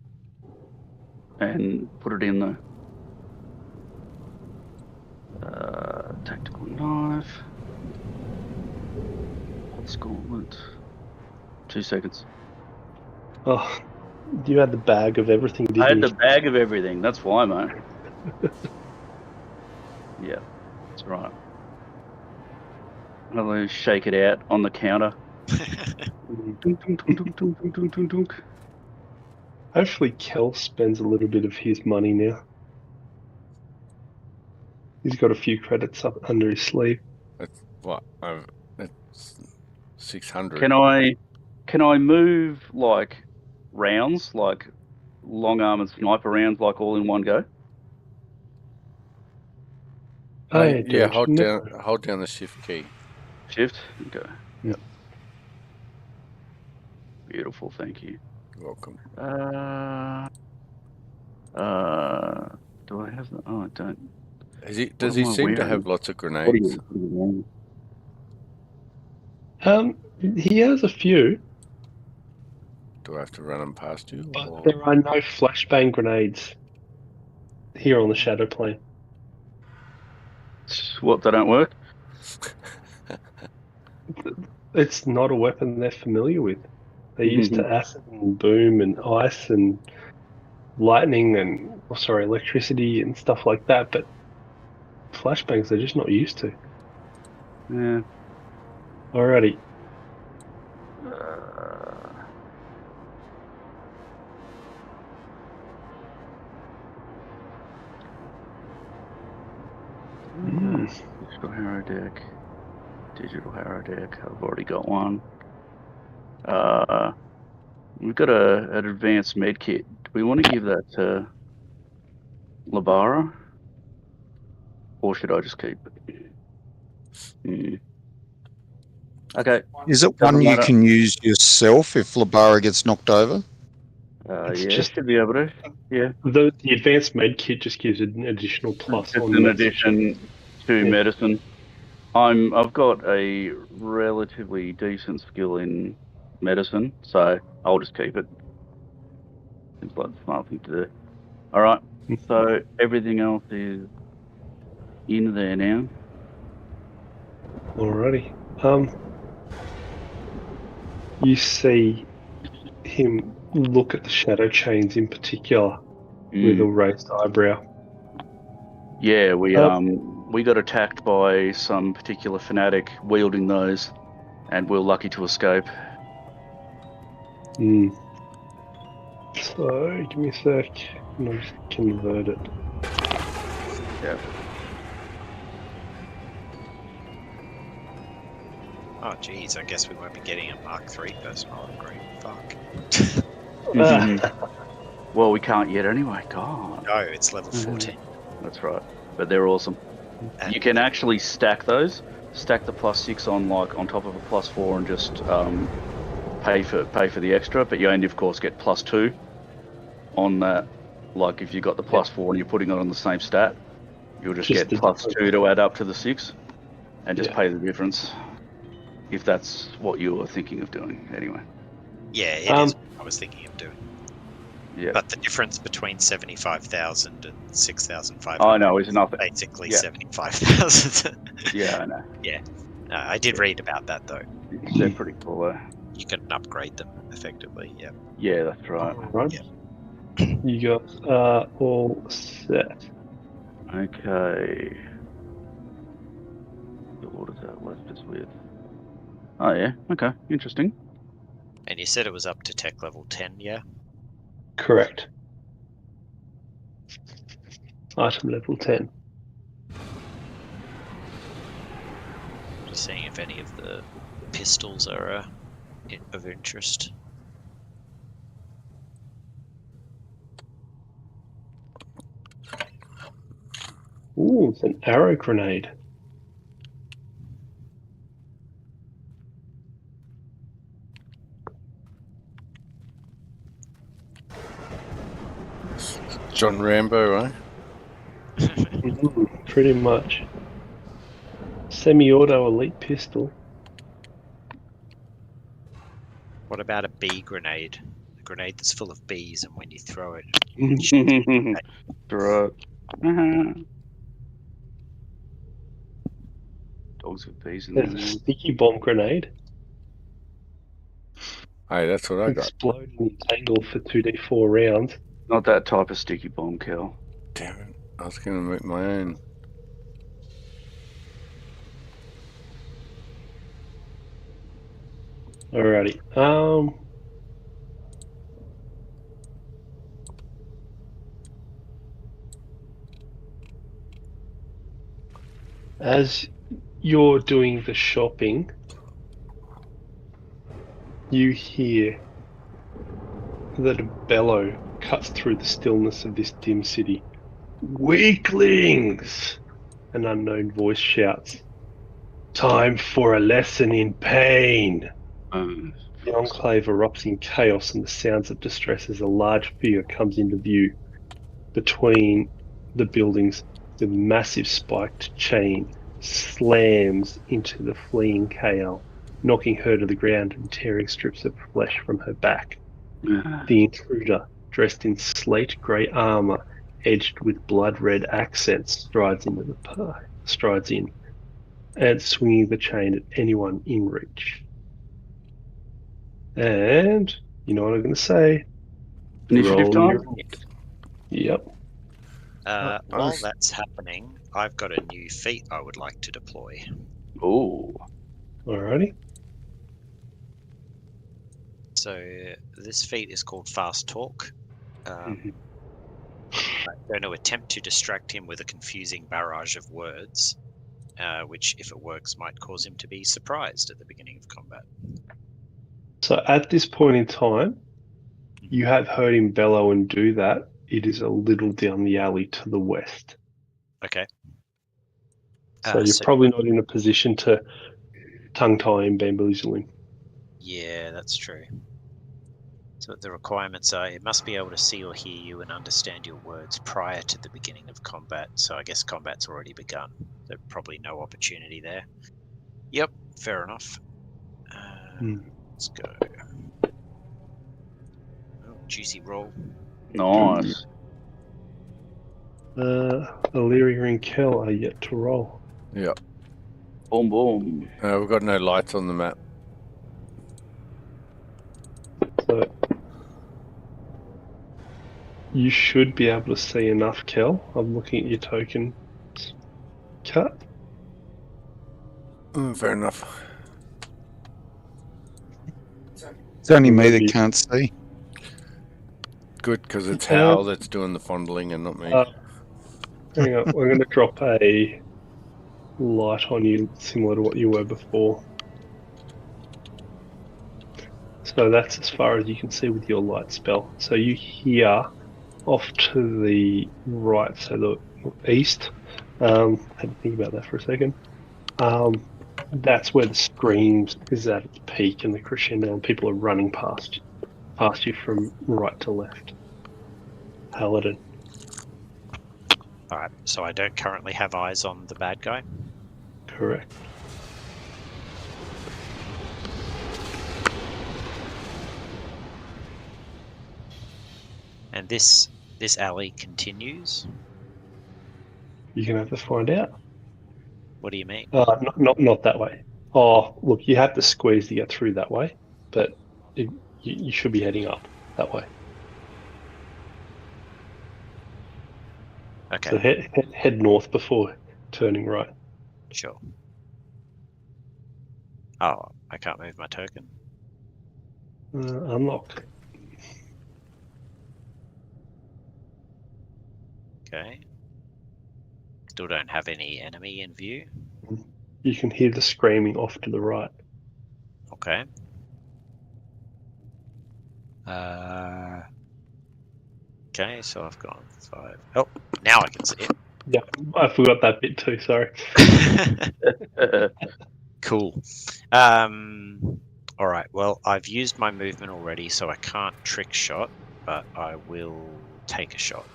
and put it in the tactical knife. What's gauntlet? 2 seconds. Oh, you had the bag of everything, didn't you? I had the bag of everything. That's why, mate. Yeah, that's right. I'll shake it out on the counter. Hopefully Kel spends a little bit of his money now. He's got a few credits up under his sleeve. That's what? That's 600. Can I move like rounds, like long arm and sniper rounds, like all in one go? Yeah, hold down the shift key. Shift. Okay. Yep. Beautiful. Thank you. You're welcome. Do I have that? Oh, I don't. Does he seem to have lots of grenades? He has a few. Do I have to run them past you? But there are no flashbang grenades here on the Shadow Plane. What, they don't work? It's not a weapon they're familiar with. They're used to acid and boom and ice and lightning and, electricity and stuff like that, but flashbangs they're just not used to. Yeah. Alrighty. Digital Harrow deck. Digital Harrow deck. I've already got one. We've got an advanced med kit. Do we want to give that to Labara? Or should I just keep it? Okay. Is it Doesn't one you matter. can use yourself if Labara gets knocked over? It's Yeah, just- should be able to. Yeah. The advanced med kit just gives an additional plus Just on an medicine. addition to medicine. I've got a relatively decent skill in medicine, so I'll just keep it. Seems like the smart thing to do. All right. So everything else is in there now. Alrighty. You see him look at the shadow chains in particular with a raised eyebrow. Yeah, we got attacked by some particular fanatic wielding those, and we're lucky to escape. So give me a sec, and I'll just convert it. Yeah. Oh, geez, I guess we won't be getting a Mark III personal upgrade. Fuck. Well, we can't yet anyway. God. No, it's level 14. That's right. But they're awesome. And You can actually stack those. Stack the +6 on top of a +4 and just pay for the extra. But you only, of course, get +2 on that. Like if you got the +4 and you're putting it on the same stat, you'll just get +2 to add up to the 6, and just pay the difference. If that's what you were thinking of doing, anyway. yeah, it is what I was thinking of doing. Yeah. But the difference between 75,000 and 6,500 I know, is nothing. basically Yeah. 75,000. Yeah, I know. I did read about that, though. They're pretty cool, though. You can upgrade them, effectively, yeah. Yeah, that's right. Right. You guys are all set. Okay. What is that left us with? Oh, yeah. Okay. Interesting. And you said it was up to tech level 10, yeah? Correct. Item level 10. Just seeing if any of the pistols are of interest. Ooh, it's an arrow grenade. John Rambo, eh? Pretty much. Semi-auto elite pistol. What about a bee grenade? A grenade that's full of bees, and when you throw it, Right. Dogs with bees in There's a them. sticky bomb grenade. Hey, that's what I got. Explode and entangle for 2d4 rounds. Not that type of sticky bomb, Cal. Damn it. I was going to make my own. Alrighty. As you're doing the shopping, you hear that a bellow cuts through the stillness of this dim city. Weaklings! An unknown voice shouts. Time for a lesson in pain. The enclave erupts in chaos and the sounds of distress as a large figure comes into view. Between the buildings, the massive spiked chain slams into the fleeing KL, knocking her to the ground and tearing strips of flesh from her back. The intruder, dressed in slate grey armour, edged with blood-red accents, strides in, and swinging the chain at anyone in reach. And you know what I'm going to say? Initiative Roll time? your- Yep. While that's happening, I've got a new feat I would like to deploy. Oh. Alrighty. So this feat is called Fast Talk. going to attempt to distract him with a confusing barrage of words, which, if it works, might cause him to be surprised at the beginning of combat. So at this point in time, you have heard him bellow and do that. It is a little down the alley to the west. Okay. So you're probably not in a position to tongue-tie him, bamboozle him. Yeah, that's true. So the requirements are it must be able to see or hear you and understand your words prior to the beginning of combat. So I guess combat's already begun. So probably no opportunity there. Yep, fair enough. Let's go. Oh, juicy roll. Nice. Illyria and Kel are yet to roll. Yep. Boom, boom. We've got no lights on the map. So you should be able to see enough, Kel. I'm looking at your token. Cut. Fair enough. It's only me that can't see. Good, because it's Hal that's doing the fondling and not me. Hang on, we're going to drop a light on you, similar to what you were before. So that's as far as you can see with your light spell. So you hear off to the right, so the east. I had to think about that for a second. That's where the screams is at its peak and the crescendo, and people are running past you from right to left. Paladin. Alright, so I don't currently have eyes on the bad guy? Correct. And this alley continues? You're going to have to find out. What do you mean? Not that way. Oh, look, you have to squeeze to get through that way, but you should be heading up that way. Okay. So head north before turning right. Sure. Oh, I can't move my token. Unlock. Okay. Still don't have any enemy in view. You can hear the screaming off to the right. Okay. Okay, so I've gone 5. Oh, now I can see it. Yeah, I forgot that bit too, sorry. Cool. Alright, well, I've used my movement already, so I can't trick shot, but I will take a shot.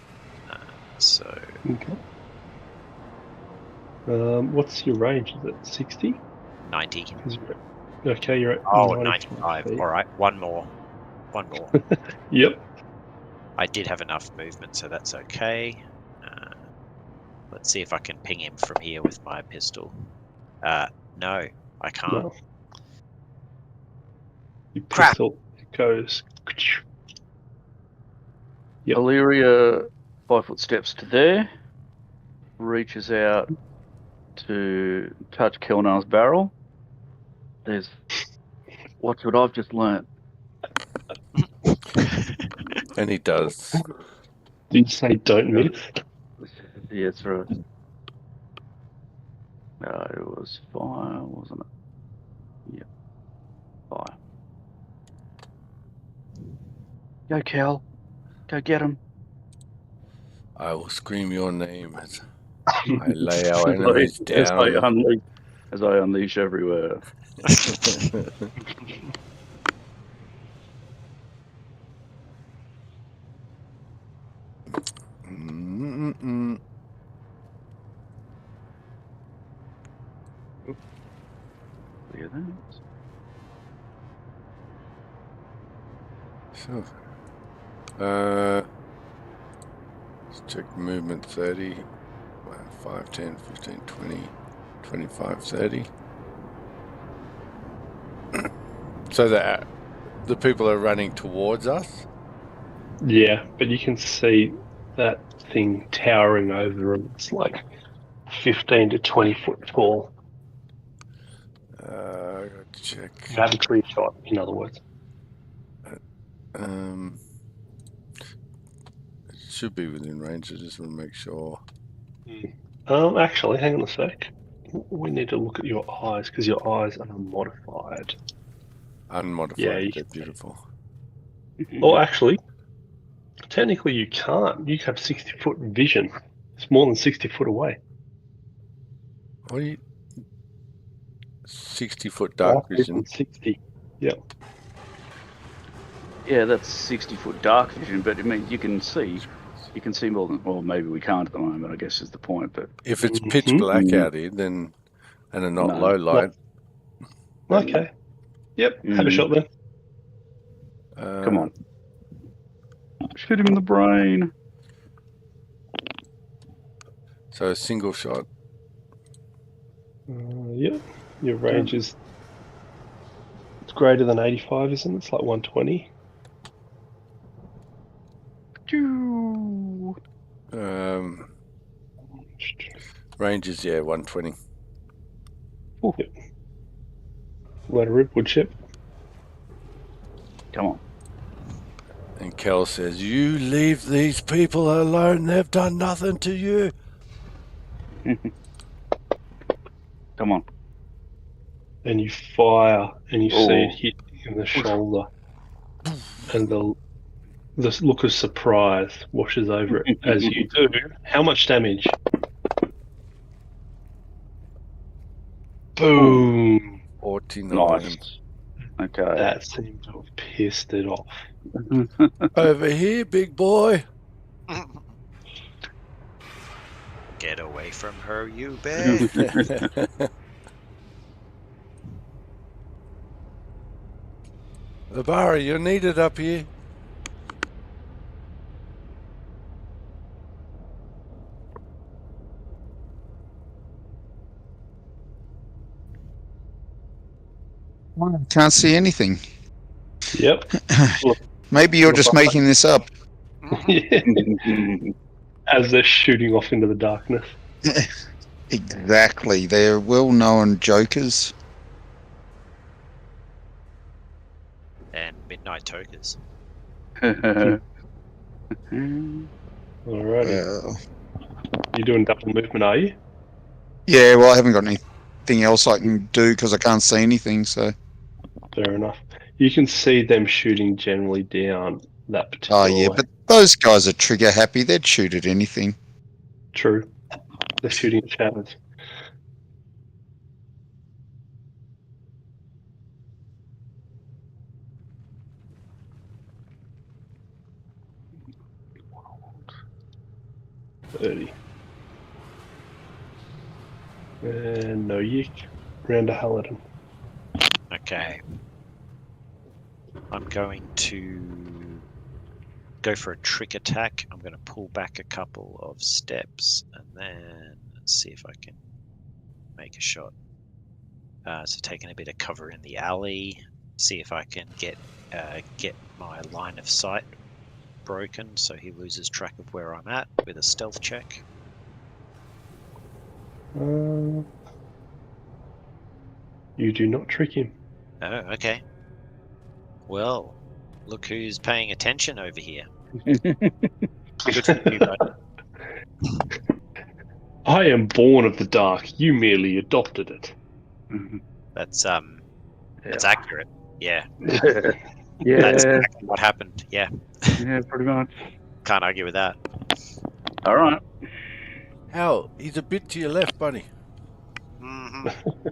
Okay. What's your range? Is it 60? 90. Okay, you're at 95. feet. Alright, one more. Yep. I did have enough movement, so that's okay. Let's see if I can ping him from here with my pistol. No, I can't. No. Your Crap. pistol goes. Yep. Illyria 5 foot steps to there, reaches out to touch Kelnar's barrel. Watch what I've just learnt. And he does. Did you say don't miss? Yeah, that's right. It was 5, wasn't it? Yep. 5. Go, Kel. Go get him. I will scream your name as I lay our enemies down. As I unleash everywhere. Look at that. So, let's check movement 30, 5, 10, 15, 20, 25, 30. So the people are running towards us? Yeah, but you can see that thing towering over them. It's like 15 to 20 foot tall. I gotta check. You have a clear shot, in other words. should be within range. I just want to make sure. Actually, hang on a sec. We need to look at your eyes because your eyes are modified. Unmodified, Yeah, they're beautiful. Or actually, technically you can't. You have 60-foot vision. It's more than 60 foot away. What are you? 60-foot dark vision. 60. Yep. Yeah, that's 60-foot dark vision, but I mean, you can see more than. Well, maybe we can't at the moment. I guess is the point. But If it's pitch black out here, then and not No. low light. Okay. Yep. Have a shot then. Come on. Shoot him in the brain. So a single shot. Yep. Your range is it's greater than 85, isn't it? It's like 120. Range is 120. Yep. Let a rip, wood chip. Come on. And Kel says, "You leave these people alone. They've done nothing to you." Come on. And you fire, and you see it hit in the shoulder, and the look of surprise washes over it as you do. How much damage? Boom! 49. Nice. Okay. That seemed to have pissed it off. Over here, big boy. Get away from her, you bear. Labara, you're needed up here. Can't see anything. Yep. Maybe you're just making this up. As they're shooting off into the darkness. Exactly. They're well-known jokers. And midnight tokers. Alrighty. Well, You're doing double movement, are you? yeah, well, I haven't got anything else I can do because I can't see anything, so... Fair enough. You can see them shooting generally down that particular Oh, yeah, way. but those guys are trigger-happy. They'd shoot at anything. True. They're shooting at shadows. $30. And no yick. Round to Halidon. Okay. I'm going to go for a trick attack. I'm going to pull back a couple of steps and then see if I can make a shot. So taking a bit of cover in the alley, see if I can get my line of sight broken so he loses track of where I'm at with a stealth check. You do not trick him. Oh, okay. Well, look who's paying attention over here. Good for you, bud. I am born of the dark. You merely adopted it. That's accurate. Yeah. Yeah. That's exactly what happened. Yeah. Yeah, pretty much. Can't argue with that. All right. Hal, he's a bit to your left, buddy. Mm-hmm.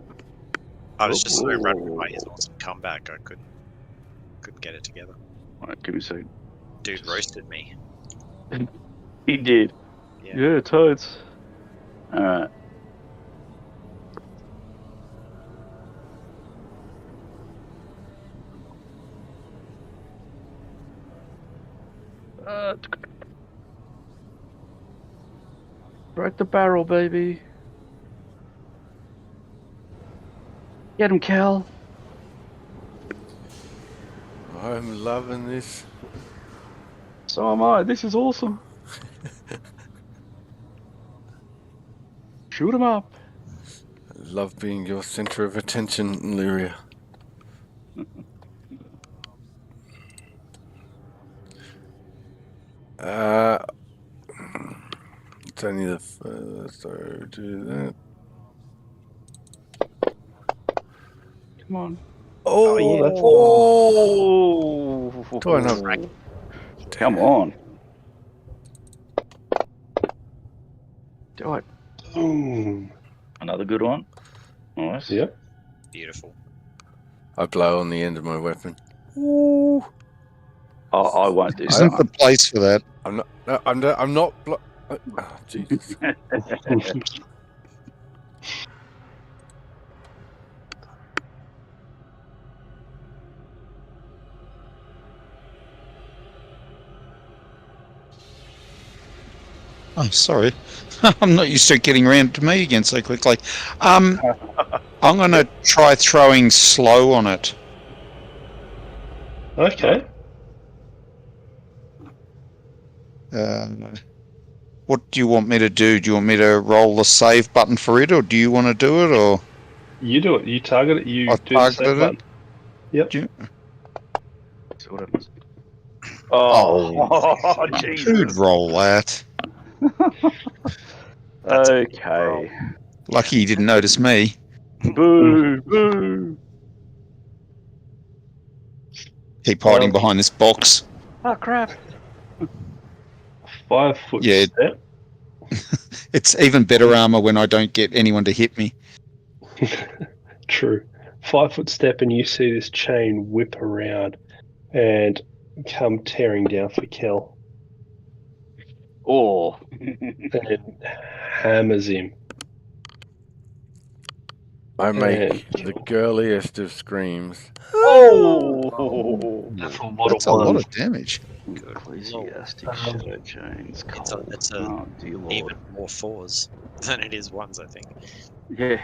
I was just so rapid by his awesome comeback, I couldn't get it together. All right, give me a second. Dude roasted me. He did. Yeah. Toads. All right. Right the barrel, baby. Get him, Cal. I'm loving this. So am I. This is awesome. Shoot him up. I love being your center of attention, Lyria. only the first, so do that. Come on. Oh, that's Oh! Do I not? Come on. Do it. Boom. Another good one. Nice. Yep. Beautiful. I blow on the end of my weapon. I won't do Isn't that. the place for that? I'm not. No, I'm not. Oh, Jesus. Oh, sorry. I'm not used to getting around to me again so quickly. I'm going to try throwing slow on it. Okay. What do you want me to do? Do you want me to roll the save button for it, or do you want to do it, or You do it. You target it. You I do the same targeted button. it? Yep. Do you- See what happens. Oh, Who'd Jesus. roll that? That's a Okay. Lucky you didn't notice me. Boo! Boo! Keep hiding behind this box. Oh, crap. 5 foot Yeah. step. It's even better armor when I don't get anyone to hit me. True. 5 foot step, and you see this chain whip around and come tearing down for Kel Oh. and hammers him. I make And the girliest of screams. Oh. that's a lot That's of a lot ones. of damage. Ecclesiastic Um, shadow chains. Cold. It's a Oh, dear Lord. even more 4s than it is 1s, I think. Yeah,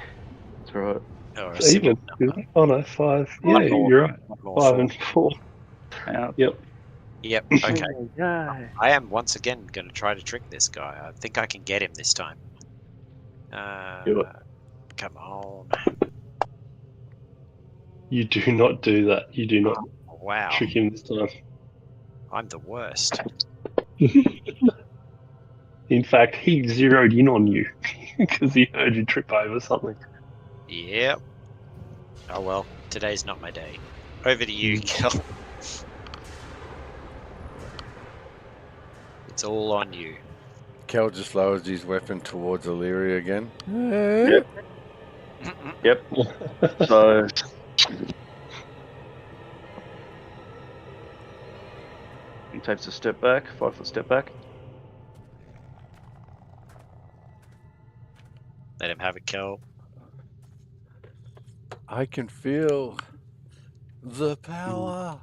that's right. Or a It's even. similar number. Oh no, 5. Yeah, One more. you're right. One more 5 4. and 4. Out. Yep. Yep. Okay. Yeah. I am once again going to try to trick this guy. I think I can get him this time. Do it. Come on. You do not do that. You do not Wow. trick him this time. I'm the worst. In fact, he zeroed in on you because he heard you trip over something. Yep. Oh well, today's not my day. Over to you, Kel. It's all on you. Kel just lowers his weapon towards Illyria again. Yep. Yep. So. He takes a step back, 5 foot step back. Let him have it, Kel. I can feel the power.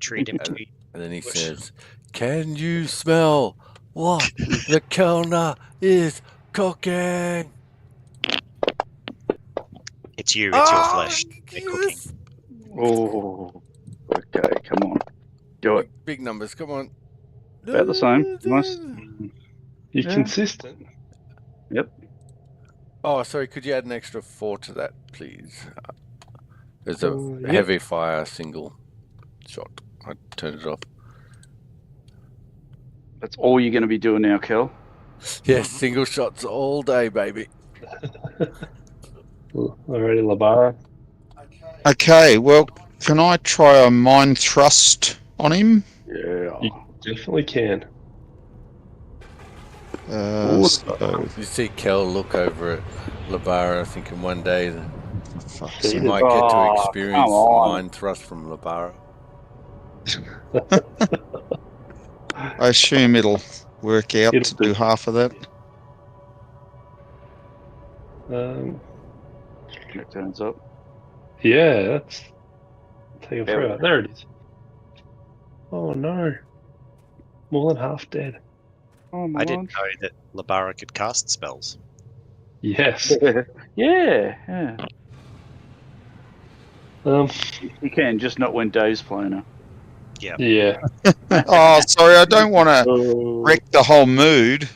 Treat him to And then he says, "Can you smell what the Kellner is cooking?" It's you, it's your flesh. They're cooking. Yes. Oh. Okay, come on. Do it. Big numbers, come on. About the same. Nice. You're Yeah. consistent. Yep. Oh, sorry, could you add an extra 4 to that, please? There's a Yep. heavy fire single shot. I turned it off. That's all you're going to be doing now, Kel. Yes, single shots all day, baby. Alrighty, Labara. Okay, well, can I try a mind thrust on him? Yeah. You definitely can. So, You see Kel look over at Labara, thinking one day that fuck's he sake. might get to Oh, experience come on. mind thrust from Labara. I assume it'll work out to do half of that. It turns up. Yeah, that's taking There we forever. There it is. Oh no. More than half dead. Oh, my I didn't lunch. know that Labara could cast spells. Yes. Yeah. Um, You can, just not when Dave's playing her. yeah. Oh, sorry, I don't want to Oh. wreck the whole mood.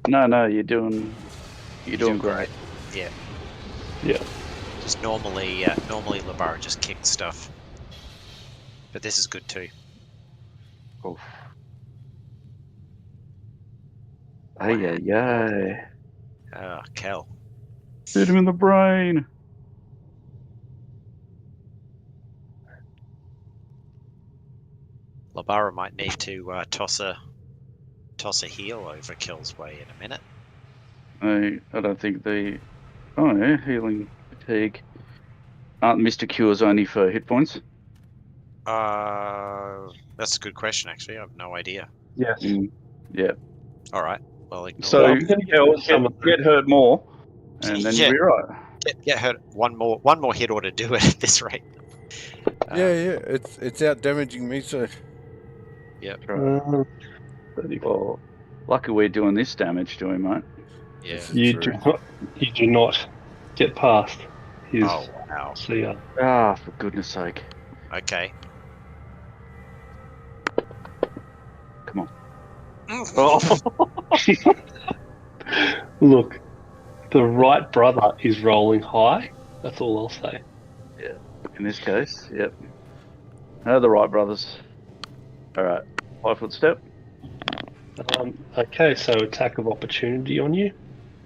No, you're doing great. Yeah. Yeah. Just normally Labara just kicked stuff. But this is good too. Oof. Ay. Oh, Kel. Hit him in the brain. Labara might need to toss a heal over Kel's way in a minute. I don't think the... Oh, yeah, healing fatigue. Aren't Mr. Cures only for hit points? That's a good question, actually. I have no idea. Yes. Yeah. All right. Well, ignore So, I'm gonna get hurt more, and then Yeah. you'll be right. Get hurt. One more hit ought to do it at this rate. Yeah. It's out damaging me, so That's right. 34. Lucky we're doing this damage to him, mate. Yeah. this is You true. do not get past his Oh, wow. CR. Ah, for goodness sake. Okay. Come on. Oh. Look, the right brother is rolling high. That's all I'll say. Yeah. In this case, yep. The Wright brothers. All right. 5 foot step. Okay, so attack of opportunity on you.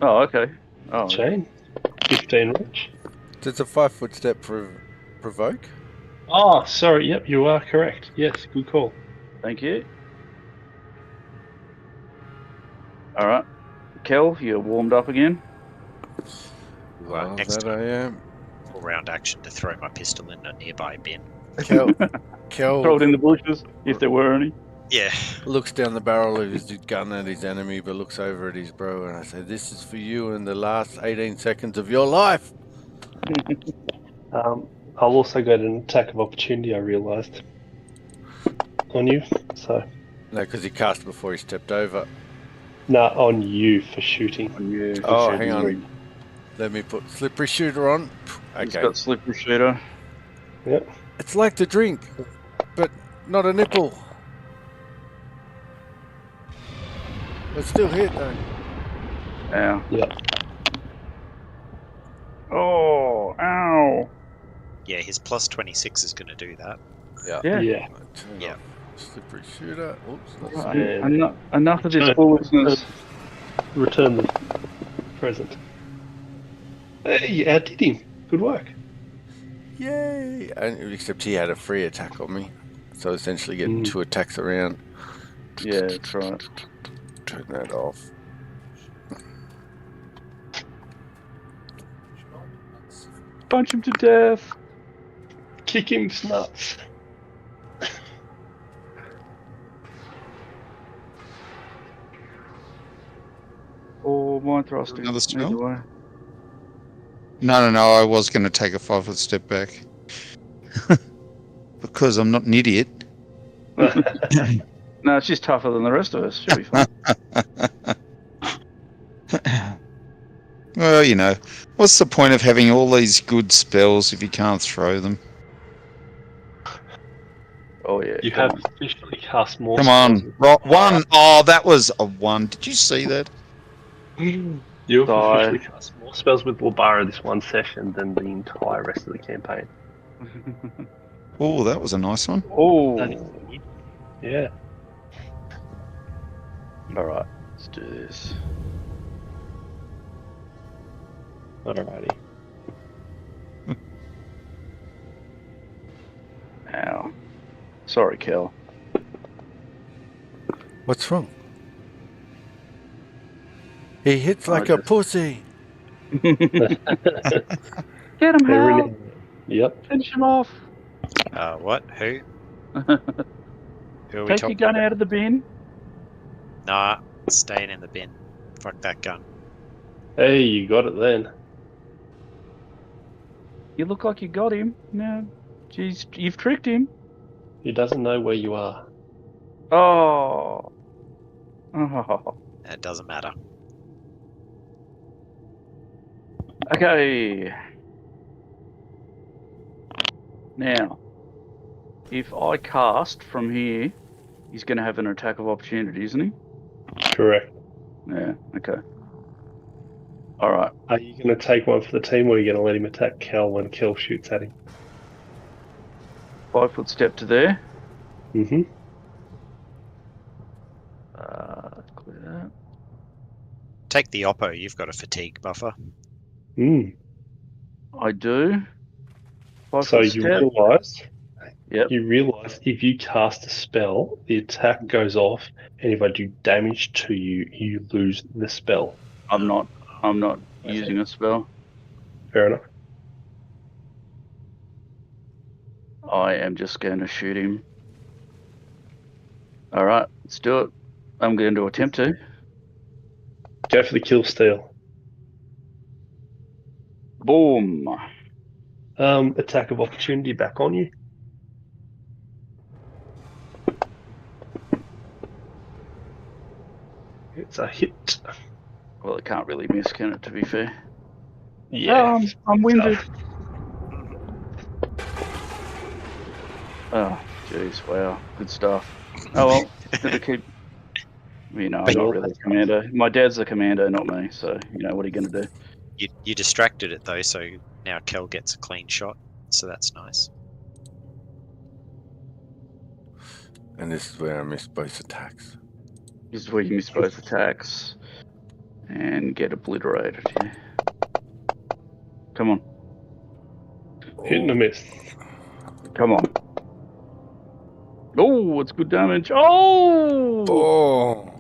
Oh, okay. Oh, Chain. 15 reach. Does a 5 foot step provoke? Oh, sorry. Yep, you are correct. Yes, good call. thank you. All right. Kel, you're warmed up again. Next That I am. full round action to throw my pistol in a nearby bin. Kel Throw it in the bushes, if there were any. Yeah. looks down the barrel of his gun at his enemy, but looks over at his bro, and I say, "This is for you in the last 18 seconds of your life." I'll also get an attack of opportunity, I realised, on you. So, No, because he cast before he stepped over. nah, on you for shooting. On you. Oh, hang on. Let me put slippery shooter on. He's Okay. got slippery shooter. Yep. It's like the drink, but not a nipple. But still hit though. Ow. Yep. Oh, ow. Yeah, his plus 26 is going to do that. Yeah. Yeah. Turn Yeah. off slippery shooter. Oops. That's Right. Yeah. Enough of this foolishness. Return the present. Hey, you outdid him. Good work. Yay! Except he had a free attack on me, so essentially getting 2 attacks around. Yeah, that's right. Turn that off. Punch him to death. Kick him nuts. Oh, mind thrusting. Another spell? Either way. No, I was going to take a 5 foot step back. Because I'm not an idiot. No, it's just tougher than the rest of us. Should be fine. Well, you know, what's the point of having all these good spells if you can't throw them? Oh, yeah. You come have officially cast more Come spells. on. One. Oh, that was a 1. Did you see that? You have Die. officially cast more spells with Labara this one session than the entire rest of the campaign. on. Oh, that was a nice one. Oh. That is good. Yeah. Alright, let's do this. Alrighty. Ow. Sorry, Kel. What's wrong? He hits like a just- pussy. Get him, Hal! Yep. Finish him off! What? Who? Who are we Take your talking gun about? out of the bin. Nah, it's staying in the bin. Fuck that gun. Hey, you got it then. You look like you got him. No. Jeez, you've tricked him. He doesn't know where you are. Oh. Oh. It doesn't matter. Okay. Now, if I cast from here, he's going to have an attack of opportunity, isn't he? Correct. Yeah, okay. Alright. Are you going to take one for the team, or are you going to let him attack Kel when Kel shoots at him? 5 foot step to there. Mm-hmm. Clear that. Take the Oppo. You've got a fatigue buffer. I do. So you realise, Yep. if you cast a spell, the attack goes off, and if I do damage to you, you lose the spell. I'm not using a spell. Fair enough. I am just going to shoot him. All right, let's do it. I'm going to attempt to. Go for the kill steal. Boom. Attack of opportunity back on you. It's a hit. Well, it can't really miss, can it, to be fair? Yeah. I'm winded. Oh, jeez, wow. Good stuff. Oh, well, gotta keep... I'm not really the commander. My dad's the commander, not me, so, what are you going to do? You distracted it, though, so now Kel gets a clean shot, so that's nice. And this is where I missed both attacks. This is where you miss both attacks and get obliterated, yeah. Come on. Hit and a miss. Come on. Oh, it's good damage. Oh! Oh!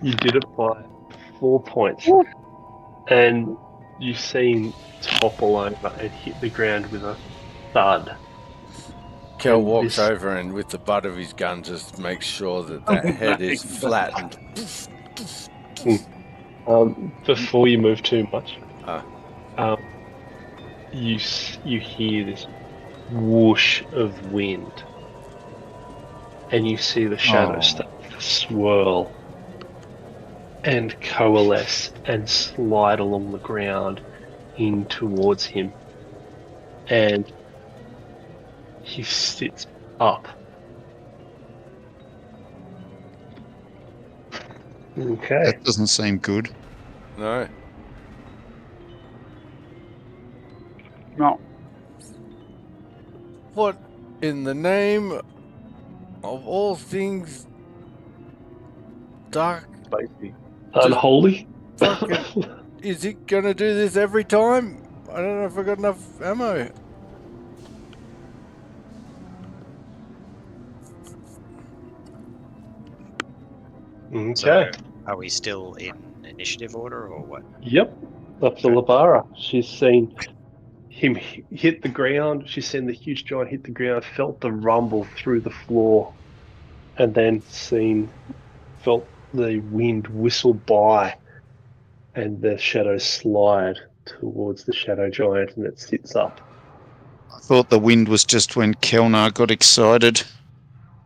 You did it by 4 points. And you've seen topple over and hit the ground with a thud. Kel walks over and with the butt of his gun just makes sure that head is flattened. Before you move too much, you hear this whoosh of wind, and you see the shadows start to swirl and coalesce and slide along the ground in towards him, and he sits up. Okay. That doesn't seem good. No. No. What in the name of all things dark? Spicy. Unholy? Fucking, is he gonna do this every time? I don't know if I got enough ammo. Okay. So, are we still in initiative order or what? Yep. Up to Labara. She's seen him hit the ground. She's seen the huge giant hit the ground, felt the rumble through the floor, and then felt the wind whistle by and the shadows slide towards the shadow giant, and it sits up. I thought the wind was just when Kelnar got excited.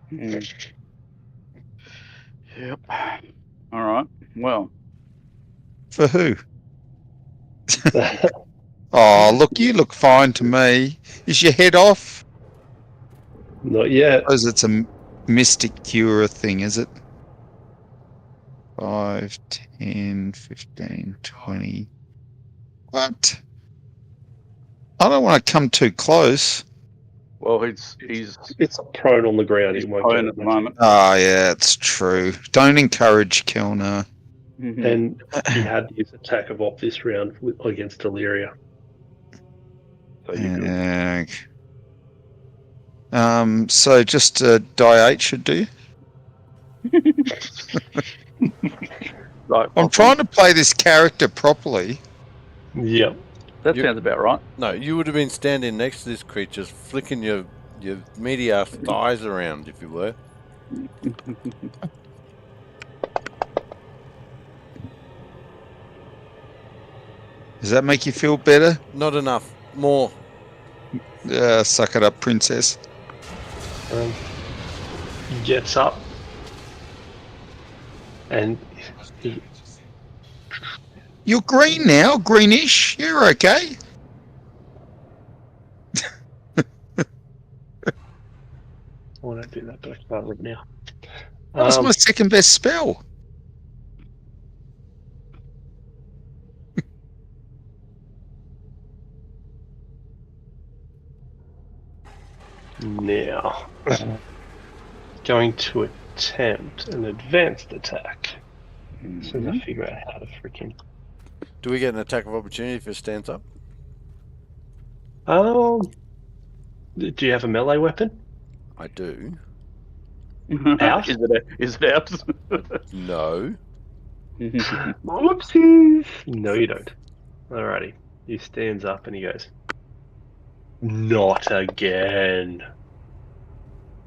Yep. All right. Well. For who? Oh, look, you look fine to me. Is your head off? Not yet. I suppose it's a mystic cure thing, is it? 5, 10, 15, 20. What? I don't want to come too close. Well, it's prone on the ground. He's prone at the moment. Oh, yeah, it's true. Don't encourage Kelnar. And he had his attack of op this round against Deliria. So you're good. So just die 8 should do. Right. I'm trying to play this character properly. Yep. That sounds about right. No, you would have been standing next to this creature, flicking your meaty ass thighs around, if you were. Does that make you feel better? Not enough. More. Suck it up, princess. He gets up and You're green now, greenish. You're okay. I want to do that, but I can't right now. That was my second best spell. Now, going to attempt an advanced attack. As soon as I figure out how to freaking. Do we get an attack of opportunity if it stands up? Do you have a melee weapon? I do. Out? Is it out? No. Whoopsies! No, you don't. Alrighty. He stands up and he goes, "Not again.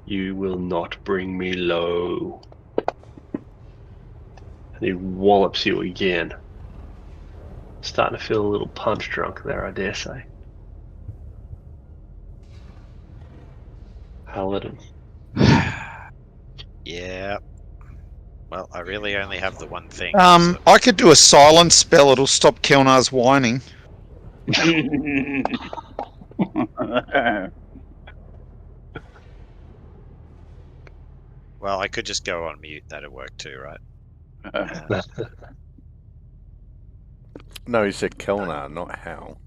You will not bring me low." And he wallops you again. Starting to feel a little punch drunk there, I dare say. Paladin. Yeah. Well, I really only have the one thing. I could do a silence spell. It'll stop Kelnar's whining. Well, I could just go on mute. That'd work too, right? No, he said Kelnar, not Hal.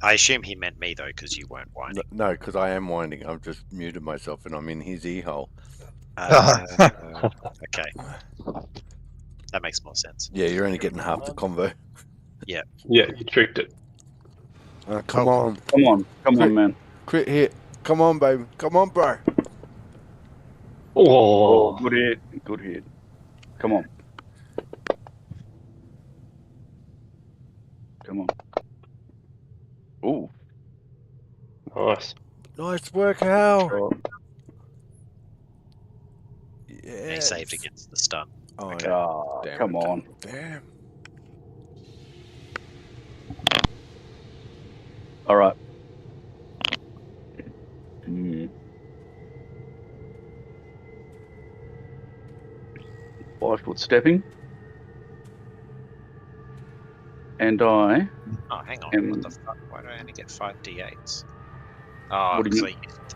I assume he meant me though, because you weren't whining. No, because I am whining. I've just muted myself and I'm in his ear hole. Okay. That makes more sense. Yeah, you're only getting half the convo. Yeah, you tricked it. Come on. Come on, man. Crit hit. Come on, baby. Come on, bro. Oh, Good hit. Come on. Ooh. nice. Nice work, Hal. Oh, He saved against the stun. Oh, Okay. damn come it. on. Damn. All right. 5 foot stepping. And I. Oh, hang on. Um, What the fuck? Why do I only get 5d8s? Oh, What do you because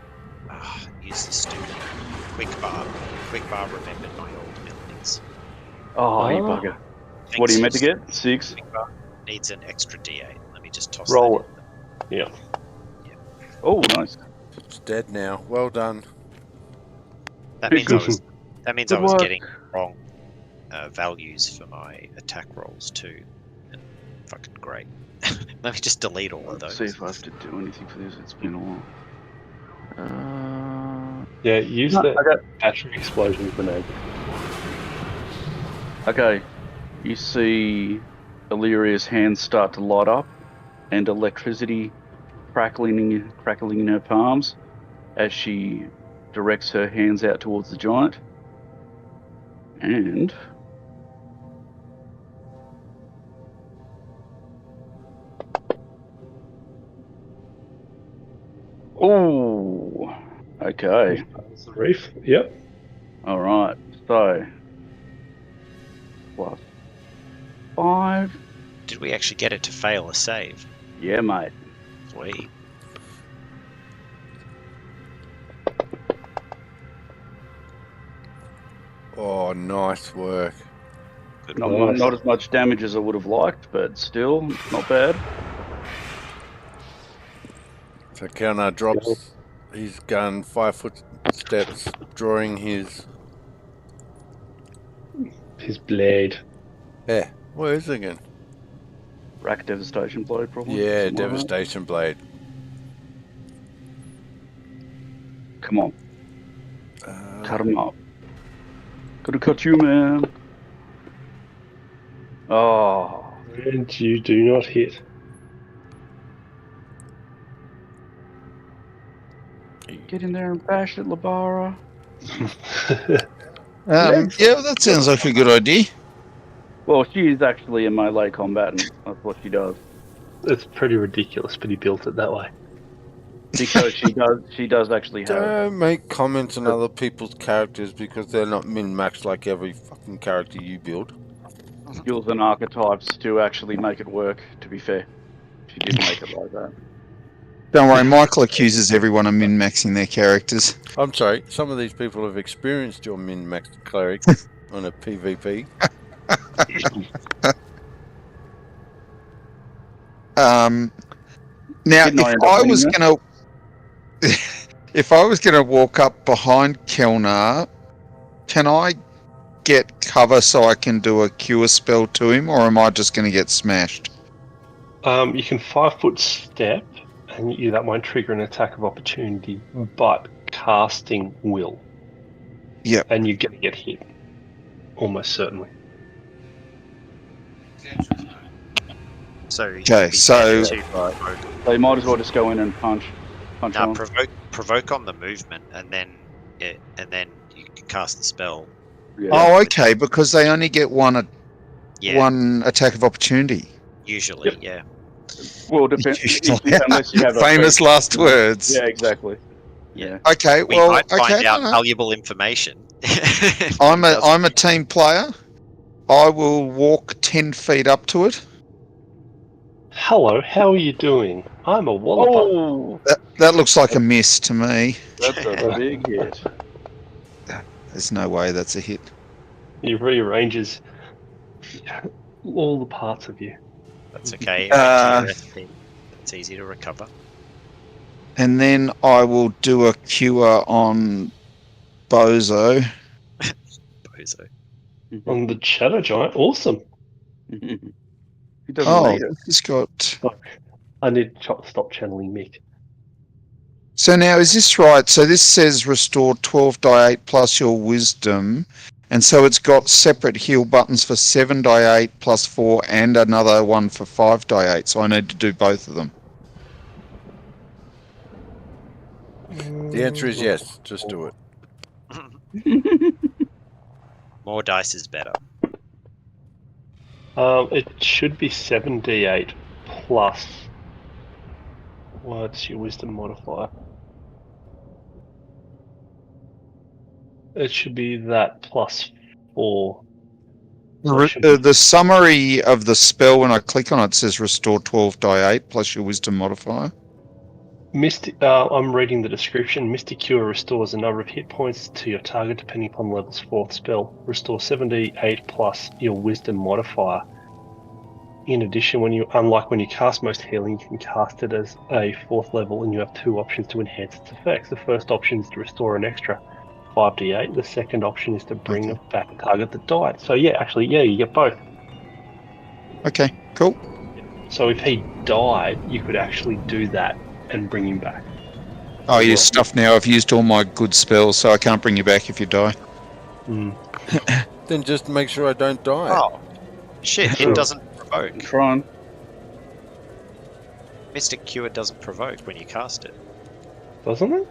I used the stupid quick bar. Quick bar remembered my old abilities. Oh, you Oh. bugger. What are you meant to get? 6? Quick bar needs an extra d8. Let me just toss Roll that it. Yeah. Oh, nice. It's dead now. Well done. in. That means I Good. was. That means Good I was work. getting wrong values for my attack rolls too. And fucking great. Let me just delete all of Let's those. see if I have to do anything for this. It's been a while. Yeah, use No, the okay. battery explosion grenade. Okay. You see Illyria's hands start to light up and electricity crackling in her palms as she directs her hands out towards the giant. And oh, okay. That's the reef. Yep. All right. So +5. Did we actually get it to fail a save? Yeah, mate. Sweet. Oh, nice work. Good Not, work. not as much damage as I would have liked, but still not bad. So Kelnar drops his gun 5 foot steps, drawing his. His blade. Yeah. Where is it again? Rack Devastation Blade, probably. Yeah, something like that. Devastation Blade. Come on, cut him up. Gotta cut you, man. Oh, And you do not hit. get in there and bash it, Labara. Yeah, that sounds like a good idea. Well, she is actually a melee combatant. That's what she does. It's pretty ridiculous, but he built it that way. Because she does actually have. Don't make comments on other people's characters because they're not min-maxed like every fucking character you build. Skills and archetypes to actually make it work, to be fair. She did make it like that. Don't worry, Michael accuses everyone of min-maxing their characters. I'm sorry, some of these people have experienced your min-maxed cleric on a PvP. Now, Didn't I if end up I winning was that? gonna, if I was gonna walk up behind Kelnar, can I get cover so I can do a cure spell to him, or am I just going to get smashed? You can 5-foot step, and that won't trigger an attack of opportunity, but casting will. Yep. And you're going to get hit, almost certainly. So Okay, so So you might as well just go in and punch on. provoke on the movement, and then you can cast the spell. Yeah. oh, okay, because they only get one Yeah, one attack of opportunity. usually, Yep. yeah. Well, unless you have a Famous last words. Yeah, exactly. Yeah. Okay, We well, might find okay. out no. valuable information. I'm a team player. I will walk 10 feet up to it. Hello, how are you doing? I'm a walloper. Oh, That looks like a miss to me. that's a big hit. There's no way that's a hit. He rearranges all the parts of you. That's okay. It's easy to recover. And then I will do a cure on Bozo. Paizo. On the Shadow Giant, awesome. He doesn't Oh, need it. he's got... I need to stop channeling Mick. So now, is this right? So this says restore 12 die 8 plus your wisdom. And so it's got separate heal buttons for 7 die 8 plus 4 and another one for 5 die 8. So I need to do both of them. The answer is yes. Just do it. More dice is better. It should be 7d8 plus. What's your wisdom modifier? It should be that plus 4. So it should be- The summary of the spell, when I click on it, says restore 12 die 8 plus your wisdom modifier. I'm reading the description. Mystic Cure restores a number of hit points to your target depending upon level's 4th spell. Restore 7d8 plus your wisdom modifier. In addition, unlike when you cast most healing, you can cast it as a 4th level, and you have 2 options to enhance its effects. The first option is to restore an extra 5d8. The second option is to bring back a target that died. So you get both. Okay, cool. So if he died, you could actually do that and bring him back. Oh, you stuff now. I've used all my good spells, so I can't bring you back if you die. Then just make sure I don't die. Oh, shit! Sure. It doesn't provoke. Tron. Mystic Cure doesn't provoke when you cast it. Doesn't it?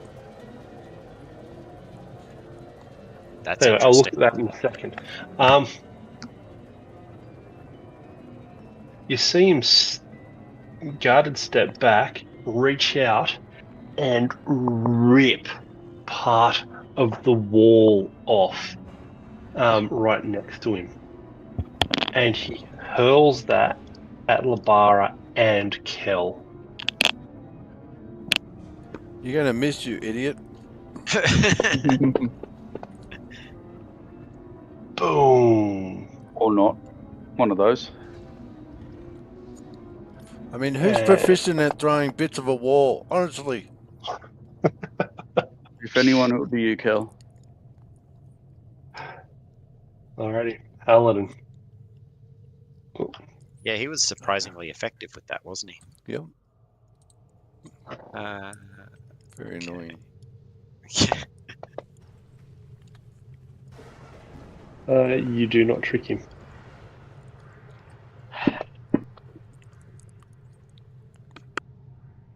That's Anyway, I'll look at interesting. that in a second. You see him guarded step back, reach out, and rip part of the wall off right next to him. And he hurls that at Labara and Kel. You're gonna miss, you idiot. Boom! Or not. One of those. I mean, who's proficient at throwing bits of a wall? Honestly. If anyone, it would be you, Kel. Alrighty, Paladin. Yeah, he was surprisingly effective with that, wasn't he? Yep. Okay. Very annoying. You do not trick him.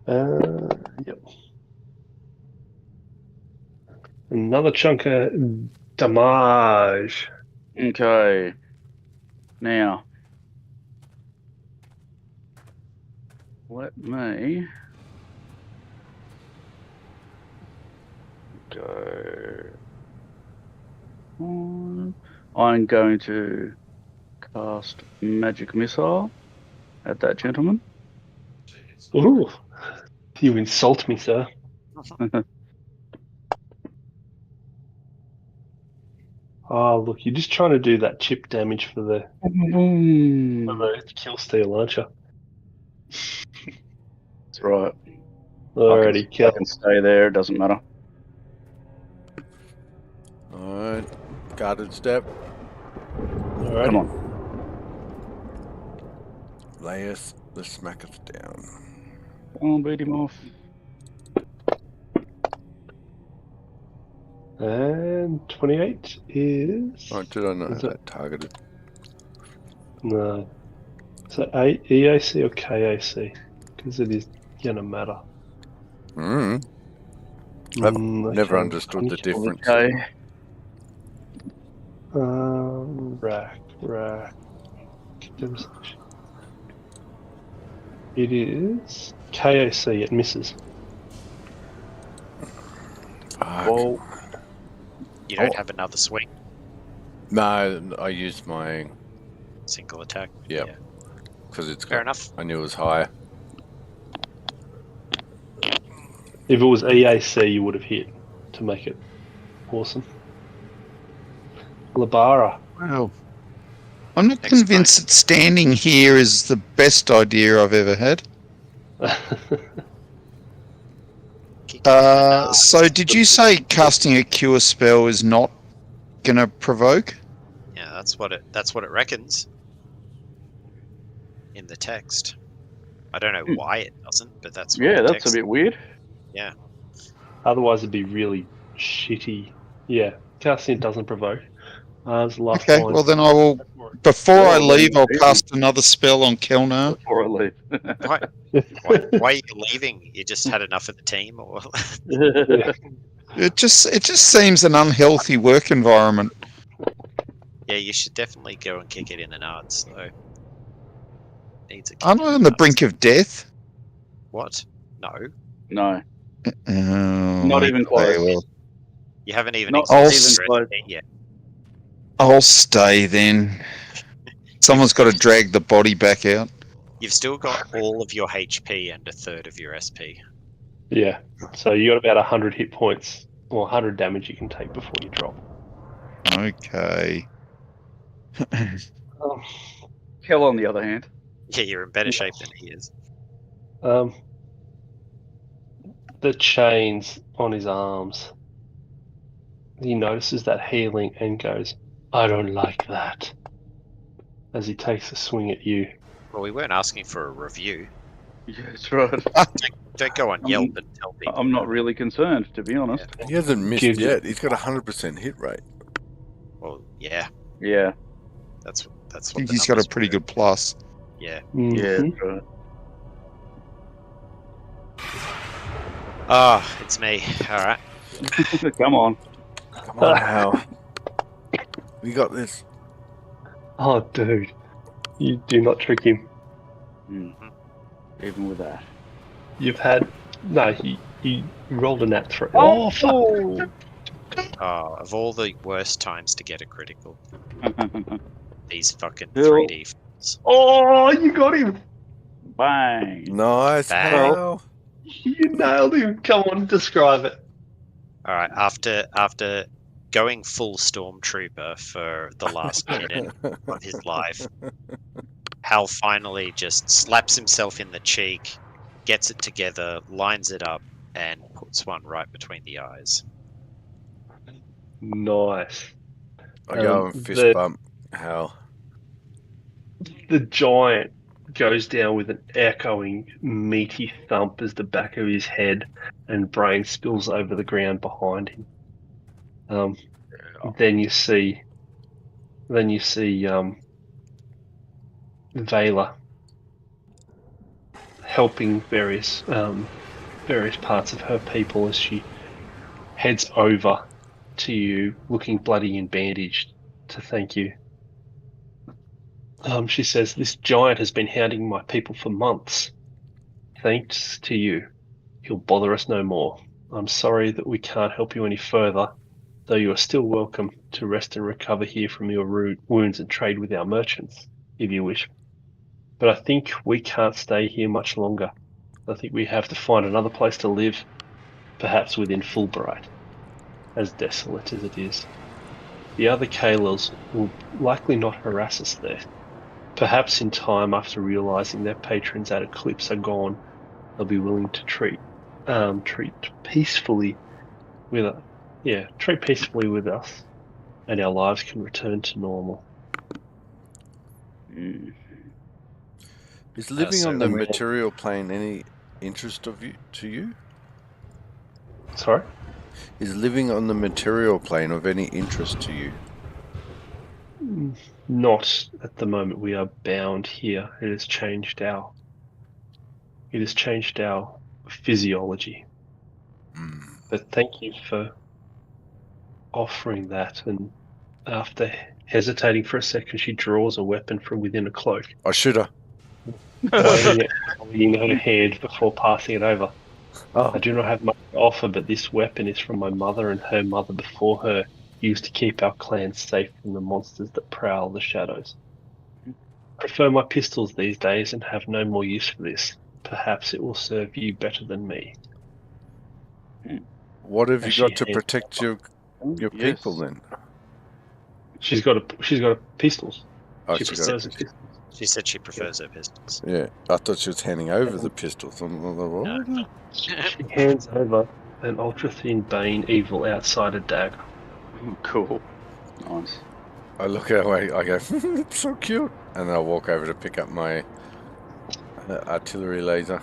Yep. Another chunk of damage. Okay. Now, let me go. I'm going to cast Magic Missile at that gentleman. Ooh, you insult me, sir. Oh, look, you're just trying to do that chip damage for the kill steal, aren't you? That's right. Alrighty, I kill. can stay there, it doesn't matter. Alright. Guarded step. Alrighty. Come on. Layeth the smacketh down. Come on, beat him off. And 28 is... Oh, did I not Is have it- that targeted? No. So EAC or KAC? Because it is going to matter. Mm. I've never okay. understood the difference. Okay. Rack. Devastation. It is KAC, it misses. Fuck. Well, You don't have another swing, No, I used my single attack. Yep. Yeah. because it's Fair got. enough. I knew it was higher. If it was EAC, you would have hit to make it awesome. Labara. Wow. I'm not Next convinced that standing here is the best idea I've ever had. Kick it in the nuts. So did you say casting a cure spell is not going to provoke? Yeah, that's what it reckons in the text. I don't know why it doesn't, but that's what yeah, the that's text. a bit weird. Otherwise, it'd be really shitty. Yeah, casting it doesn't provoke. It's the last Okay, line. well then I will. Before I Well, leave, I'll then- cast another spell on Kelnar. Before I leave. Why are you leaving? You just had enough of the team, or Yeah. It just seems an unhealthy work environment. yeah, you should definitely go and kick it in the nuts. So needs a kick Aren't in I on the nuts. brink of death? What? No, No, Oh, not even close. well, you haven't even Not exhausted even your close. SP yet. I'll stay then. Someone's got to drag the body back out. You've still got all of your HP and a third of your SP. Yeah. So you got about 100 hit points or 100 damage you can take before you drop. Okay. Kel, on the other hand. Yeah, you're in better shape than he is. The chains on his arms. He notices that healing and goes, I don't like that. As he takes a swing at you. Well, we weren't asking for a review. Yeah, that's right. Don't go on Yelp and tell people. I'm not really concerned, to be honest. He hasn't missed Gives it- yet. He's got 100% hit rate. Well, yeah, Yeah, that's I what. think the he's got a numbers pretty were. good plus. Yeah. yeah, Mhm. that's right. Ah, it's me. All right. Come on. Come on, Hal. We got this. Oh, dude. You do not trick him. Even with that. You've had... No, you rolled a nat 3. Oh, fuck. Oh, of all the worst times to get a critical, these fucking Bill. 3D films. Oh, you got him. Bang. Nice, Bang. Hal. You nailed him. Come on, describe it. All right, after going full stormtrooper for the last minute of his life, Hal finally just slaps himself in the cheek, gets it together, lines it up, and puts one right between the eyes. Nice. I go and fist bump Hal. The giant goes down with an echoing, meaty thump as the back of his head and brain spills over the ground behind him. Then you see Vela helping various parts of her people as she heads over to you, looking bloody and bandaged, to thank you. She says, this giant has been hounding my people for months. Thanks to you, he'll bother us no more. I'm sorry that we can't help you any further, though you are still welcome to rest and recover here from your wounds and trade with our merchants, if you wish. But I think we can't stay here much longer. I think we have to find another place to live, perhaps within Fulbright, as desolate as it is. The other Kalers will likely not harass us there. Perhaps in time, after realizing their patrons at Eclipse are gone, they'll be willing to treat peacefully with us, and our lives can return to normal. Is living so on the we- material plane any interest to you? Sorry? Is living on the material plane of any interest to you? Not at the moment. We are bound here. It has changed our physiology. But thank you for offering that. And after hesitating for a second, she draws a weapon from within a cloak, I should have. weighing it in her hand before passing it over. Oh, I do not have much to offer, but this weapon is from my mother and her mother before her, used to keep our clan safe from the monsters that prowl the shadows. I prefer my pistols these days and have no more use for this. Perhaps it will serve you better than me. what have you As got she to hands- protect your people then? She's got pistols. Oh, She she prefers got. a pistol. She said she prefers her pistols. Yeah, I thought she was handing over the pistols. I'm like, what? No. She hands over an ultra-thin Bane Evil Outsider dagger. Cool. Nice. I look at her, I go, it's so cute. And then I walk over to pick up my artillery laser.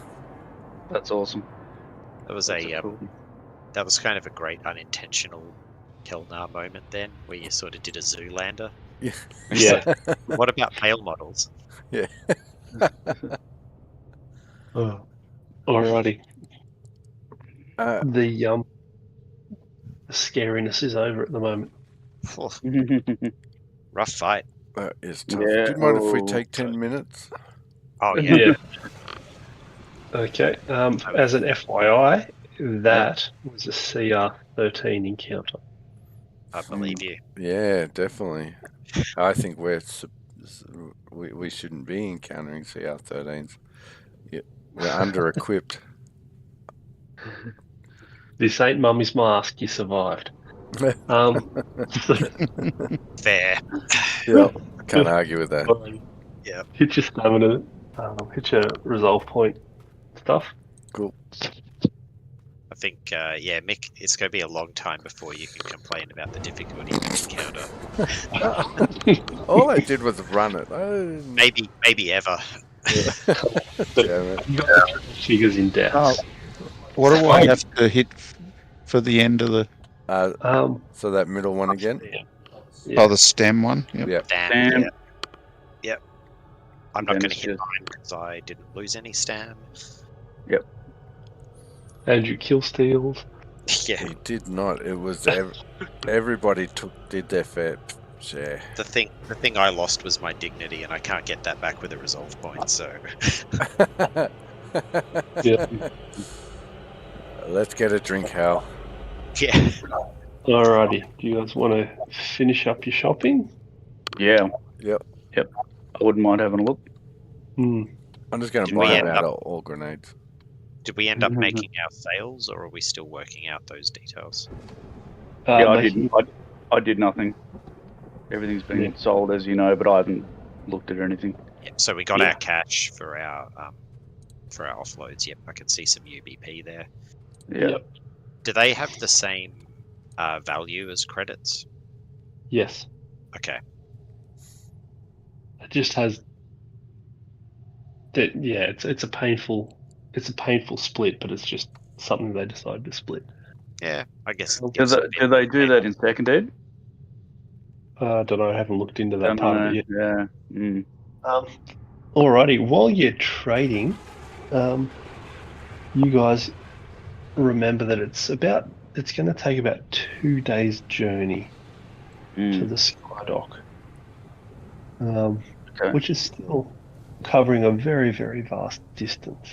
That's awesome. That was That's a cool. that was kind of a great unintentional Kelnar moment then, where you sort of did a Zoolander. Yeah. Yeah. What about male models? Oh. Alrighty. The scariness is over at the moment. Rough fight. That is tough. Yeah, Do you mind if we oh, take 10 minutes? Oh yeah. Okay. As an FYI, that was a CR13 encounter. I believe you. Yeah, definitely. I think we shouldn't be encountering CR13s. Yeah, we're under-equipped. This ain't mummy's mask. You survived. Fair. Yeah, can't argue with that. Yeah. Hit your stamina. Hit your resolve point stuff. Cool. I think, yeah, Mick, it's going to be a long time before you can complain about the difficulty of the encounter. All I did was run it. Maybe ever. Damn it. You got the figures in deaths. What do I have to hit for the end of the So that middle one again? Yeah. the stem one? Yep. Yeah. Damn. Yep. I'm not going to Dennis hit just- mine because I didn't lose any stam. Andrew kill steals. Yeah. He did not. It was everybody did their fair share. The thing I lost was my dignity, and I can't get that back with a resolve point. So Yeah. Let's get a drink, Hal. yeah. Alrighty. Do you guys want to finish up your shopping? Yeah. Yep. I wouldn't mind having a look. Hmm. I'm just going to Did we buy end about up- all grenades. Did we end up making our sales, or are we still working out those details? Yeah, I making- didn't. I did nothing. Everything's been sold, as you know, but I haven't looked at anything. Yeah. So we got Yeah. our cash for our offloads. Yep, I can see some UBP there. Yeah. Yep. Do they have the same value as credits? Yes. Okay. It just has that. Yeah. It's a painful split, but it's just something they decided to split. Yeah, I guess. it Do gives a they, bit do they of do that in second ed? I don't know. I haven't looked into that Don't part know. of it yet. Yeah. Mm. Alrighty, while you're trading, you guys remember that it's going to take about 2 days journey to the Skydock, Okay. which is still covering a very, very vast distance.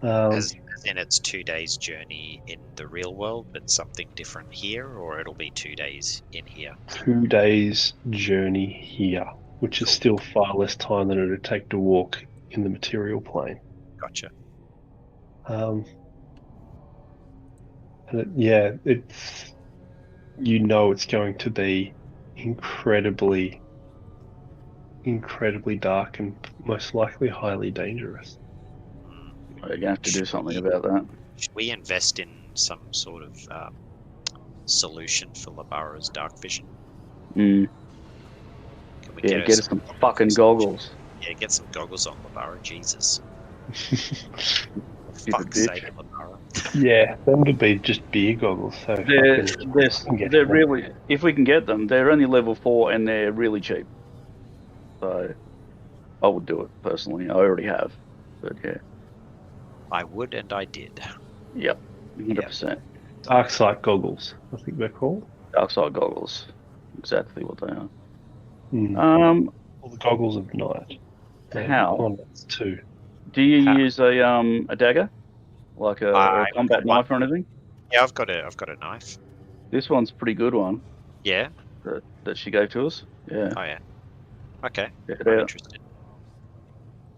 As in it's 2 days journey in the real world, but something different here, or it'll be 2 days in here. 2 days journey here, which is still far less time than it would take to walk in the material plane. Gotcha. And it's it's going to be incredibly dark and most likely highly dangerous. You're going to have to do something about that. Should we invest in some sort of solution for Labara's dark vision? Mm. Can we Yeah, get get us some fucking goggles. Yeah, get some goggles on Labara, Jesus. For Stupid fuck's bitch. sake, Labara. Yeah, them to be just beer goggles. So They're fucking they're really, if we can get them, they're only level 4 and they're really cheap. So I would do it personally. I already have, but yeah, I would and I did. yep, 100%. dark sight goggles. I think they're called. Dark side goggles, exactly what they are. Hmm. All the goggles of night. Yeah, How oh, that's 2. do you How? use a dagger, like a combat one. knife or anything? Yeah, I've got a knife. This one's a pretty good one Yeah. that she gave to us. Yeah, Oh yeah. Okay. check it I'm out. interested.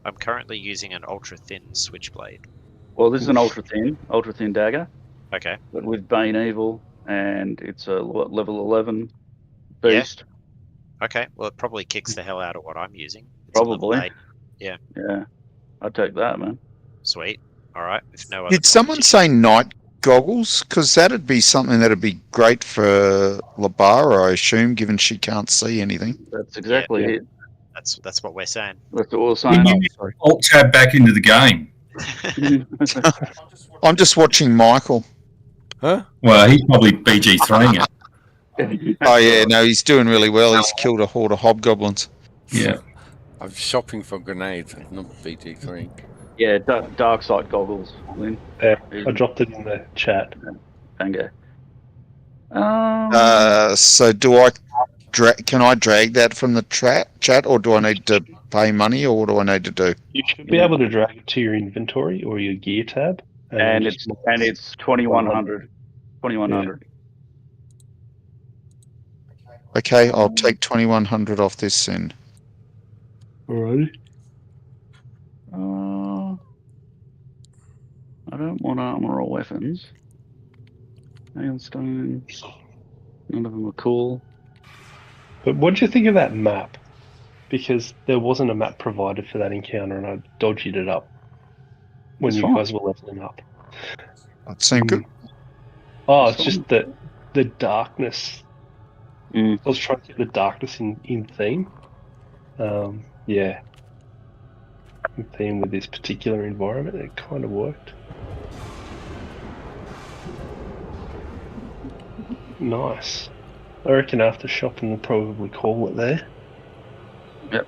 I'm currently using an ultra thin switchblade. Well, this is an ultra thin dagger, Okay. but with Bane Evil, and it's a level 11 Yeah. beast. Okay. Well, it probably kicks the hell out of what I'm using. It's a level Probably. 8. Yeah. Yeah, I'd take that, man. Sweet. All right. If no other Did someone say night goggles? Because that'd be something that'd be great for Labara, I assume, given she can't see anything. That's exactly it. That's what we're saying. That's what we're Can saying. you alt tab back into the game? I'm just watching Michael. Huh? Well, he's probably BG3ing it. Oh yeah, no, he's doing really well. He's killed a horde of hobgoblins. Yeah. I'm shopping for grenades, not BT3. Yeah, dark sight goggles, Lynn. Yeah, I dropped it in the chat. Tango. So do I can I drag that from the chat, or do I need to pay money, or what do I need to do? You should be able to drag it to your inventory or your gear tab. and just it's 2100. 2100. Okay, I'll take 2100 off this then. Alrighty. I don't want armor or weapons. Hailstone. None of them are cool. But what do you think of that map? Because there wasn't a map provided for that encounter, and I dodged it up when It's you fine. guys were leveling up. That seemed good. Oh, It's it's just the darkness. Mm. I was trying to get the darkness in theme. Yeah. In theme with this particular environment, it kind of worked. Nice. I reckon after shopping we'll probably call it there. Yep.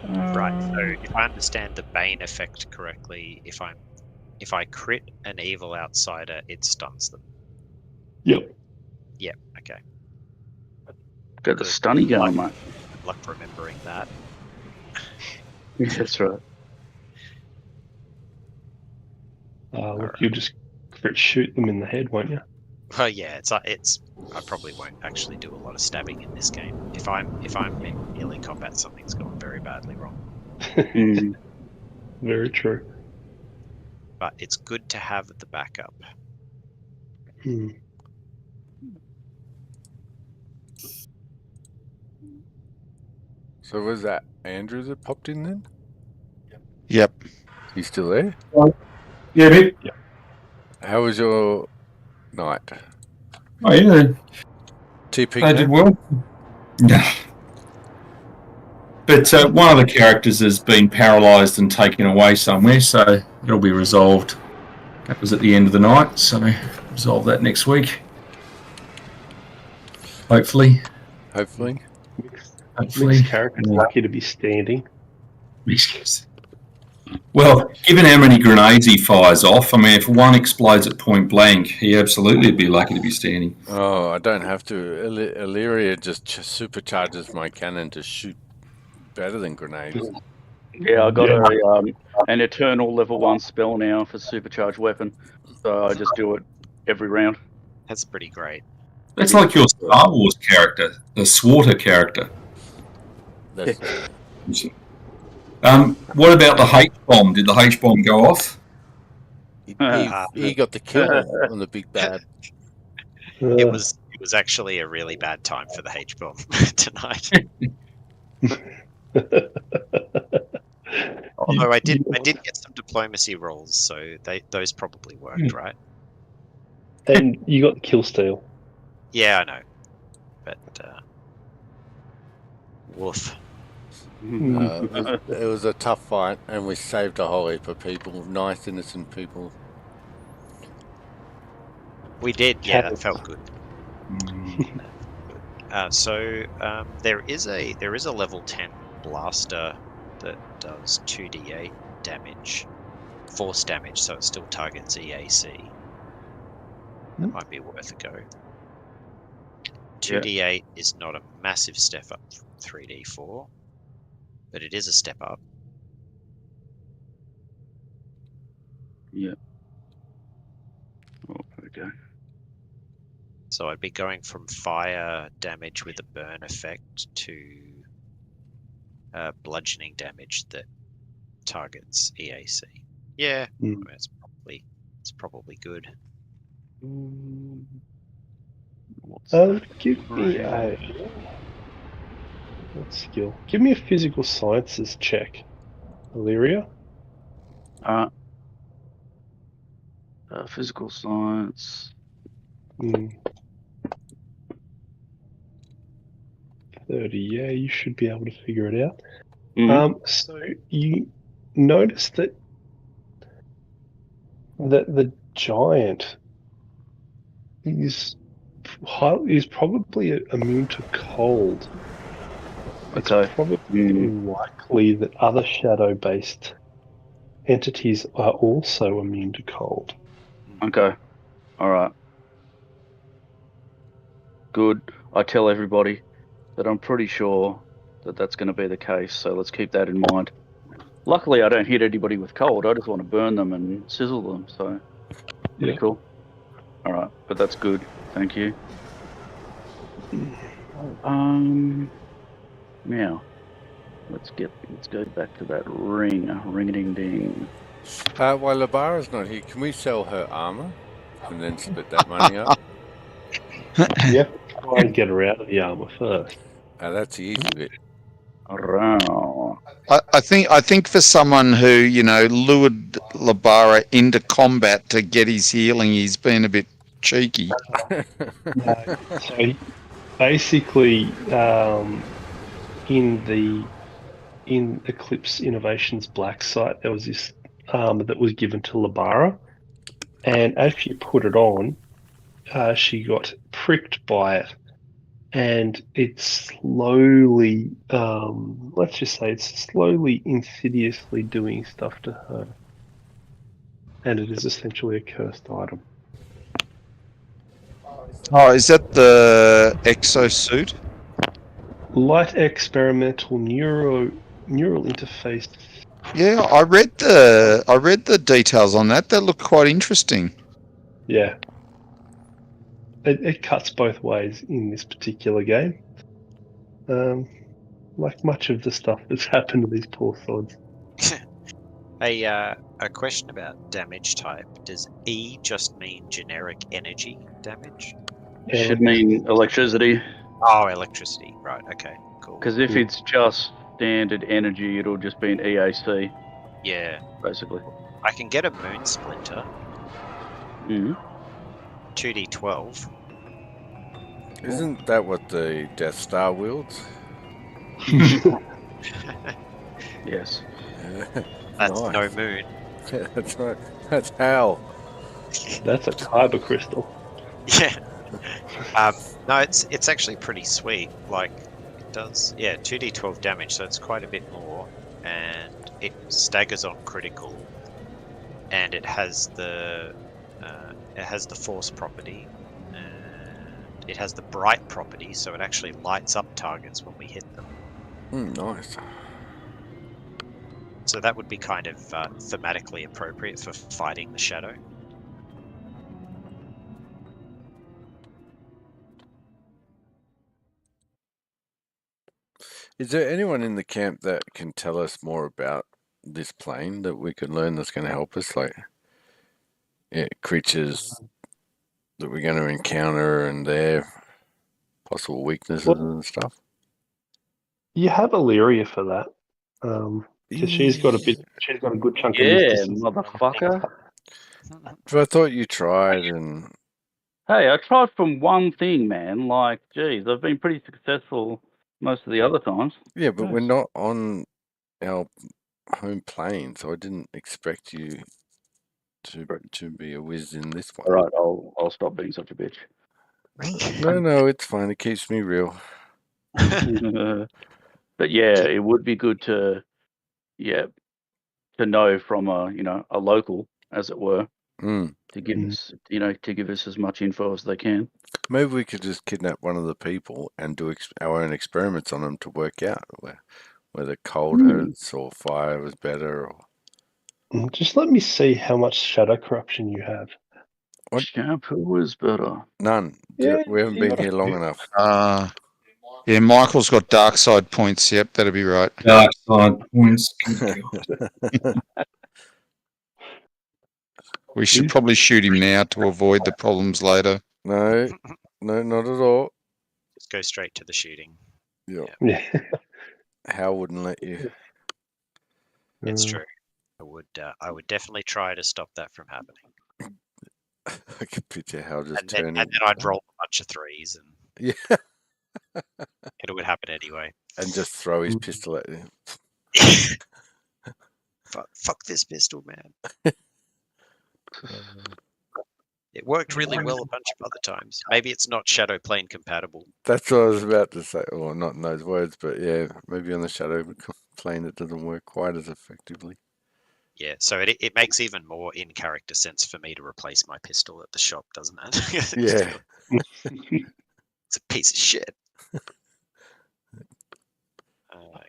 Right. So if I understand the Bane effect correctly, if I crit an evil outsider, it stuns them. Yep. Yeah. Okay. Got the stunny going, mate. Good luck remembering that. That's right. Look, you'll just shoot them in the head, won't you? Well, yeah. It's. I probably won't actually do a lot of stabbing in this game. If I'm in melee combat, something's gone very badly wrong. Mm. Very true. But it's good to have the backup. Hmm. So was that Andrew that popped in then? Yep. He's still there? Yeah, mate. How was your night? Oh, yeah. TP They did well. Yeah. But one of the characters has been paralysed and taken away somewhere, so it'll be resolved. That was at the end of the night, so resolve that next week. Hopefully. Hopefully. Mixed character's lucky to be standing. Well, given how many grenades he fires off, I mean, if one explodes at point blank, he absolutely would be lucky to be standing. Oh, I don't have to. Illyria just supercharges my cannon to shoot better than grenades. Yeah, I got an eternal level 1 spell now for supercharged weapon, so I just do it every round. That's pretty great. That's like your Star Wars character, the Swarter character. That's, What about the H-bomb? Did the H-bomb go off? he got the kill on the big bad. It was actually a really bad time for the H-bomb tonight. Although I did get some diplomacy rolls, so those probably worked, right? And you got the kill steal. Yeah, I know. But Woof. It was a tough fight, and we saved a whole heap of people, nice, innocent people. We did, yeah, that felt good. So there is a level 10 blaster that does 2d8 damage, force damage, so it still targets EAC. That might be worth a go. 2d8 is not a massive step up from 3d4, but it is a step up. Yeah. Oh, okay. So I'd be going from fire damage with a burn effect to bludgeoning damage that targets EAC. Yeah, I mean, it's probably good. Give me a what skill? Give me a physical sciences check, Illyria. Physical science. 30. Yeah, you should be able to figure it out. Mhm. So you notice that the giant is probably immune to cold. It's Okay. probably likely that other shadow-based entities are also immune to cold. Okay. All right. Good. I tell everybody that I'm pretty sure that that's going to be the case, so let's keep that in mind. Luckily, I don't hit anybody with cold. I just want to burn them and sizzle them, so pretty cool. All right, but that's good. Thank you. Now, let's go back to that ring-a-ding-ding. While Labara's not here, can we sell her armor and then split that money up? You have to try and get her out of the armor first. That's the easy bit. I think for someone who, lured Labara into combat to get his healing, he's been a bit cheeky. So basically, in Eclipse Innovations Black Site, there was this armor that was given to Labara, and as she put it on, she got pricked by it, and it's slowly, let's just say, it's slowly, insidiously doing stuff to her, and it is essentially a cursed item. Oh, is that the exosuit? Light experimental neural interface. Yeah, I read the details on that. That looked quite interesting. Yeah. It cuts both ways in this particular game. Like much of the stuff that's happened to these poor sods. A question about damage type. Does E just mean generic energy damage? It should mean electricity. Oh, electricity. Right, okay, cool. Because if it's just standard energy, it'll just be an EAC. Yeah. Basically. I can get a moon splinter. 2d12. Isn't that what the Death Star wields? Yes. That's Nice. no moon. That's right. That's hell. That's a kyber crystal. Yeah. No, it's actually pretty sweet. Like, it does, 2d12 damage, so it's quite a bit more, and it staggers on critical, and it has the force property, and it has the bright property, so it actually lights up targets when we hit them. Nice. So that would be kind of thematically appropriate for fighting the shadow. Is there anyone in the camp that can tell us more about this plane that we could learn that's going to help us? Like, creatures that we're going to encounter and their possible weaknesses and stuff? You have Illyria for that. Because she's got a good chunk of mysticism. Motherfucker. But I thought you tried and... Hey, I tried from one thing, man. Like, geez, I've been pretty successful most of the other times. Yeah, but we're Yes. not on our home plane, so I didn't expect you to be a whiz in this one. All right, I'll stop being such a bitch. No, it's fine. It keeps me real. But yeah, it would be good to know from a local, as it were, Mm. to give us as much info as they can. Maybe we could just kidnap one of the people and do our own experiments on them to work out whether cold hurts or fire was better. Or Just let me see how much shadow corruption you have. What? Shampoo is better. None. Yeah, We haven't you been got a here long few. enough. Yeah, Michael's got dark side points. Yep, that'll be right. Dark side points. Good God. We should probably shoot him now to avoid the problems later. No, not at all. Just go straight to the shooting. Yeah. Yeah. Hal wouldn't let you. It's true. I would definitely try to stop that from happening. I can picture Hal just And turning. then I'd roll a bunch of threes, and Yeah, it would happen anyway. and just throw his pistol at you. Fuck this pistol, man. It worked really well a bunch of other times. Maybe it's not Shadow Plane compatible. That's what I was about to say. Well, not in those words, but yeah, maybe on the Shadow plane it doesn't work quite as effectively. Yeah, so it makes even more in-character sense for me to replace my pistol at the shop, doesn't it? Yeah. It's a piece of shit. Okay.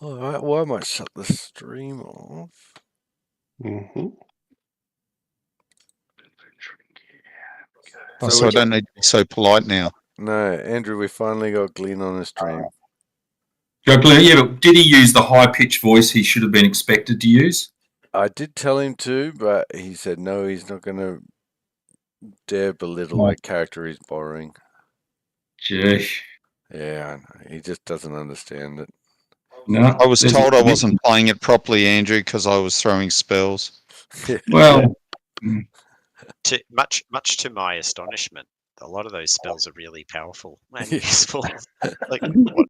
All right, well, I might shut the stream off. Mm-hmm. So I don't need to be so polite now. No, Andrew, we finally got Glenn on the stream. Yeah, but did he use the high-pitched voice he should have been expected to use? I did tell him to, but he said no, he's not going to dare belittle a character he's borrowing. Gee. Yeah, he just doesn't understand it. No, I was told I wasn't playing it properly, Andrew, because I was throwing spells. Well, Much to my astonishment, a lot of those spells are really powerful and useful. Like,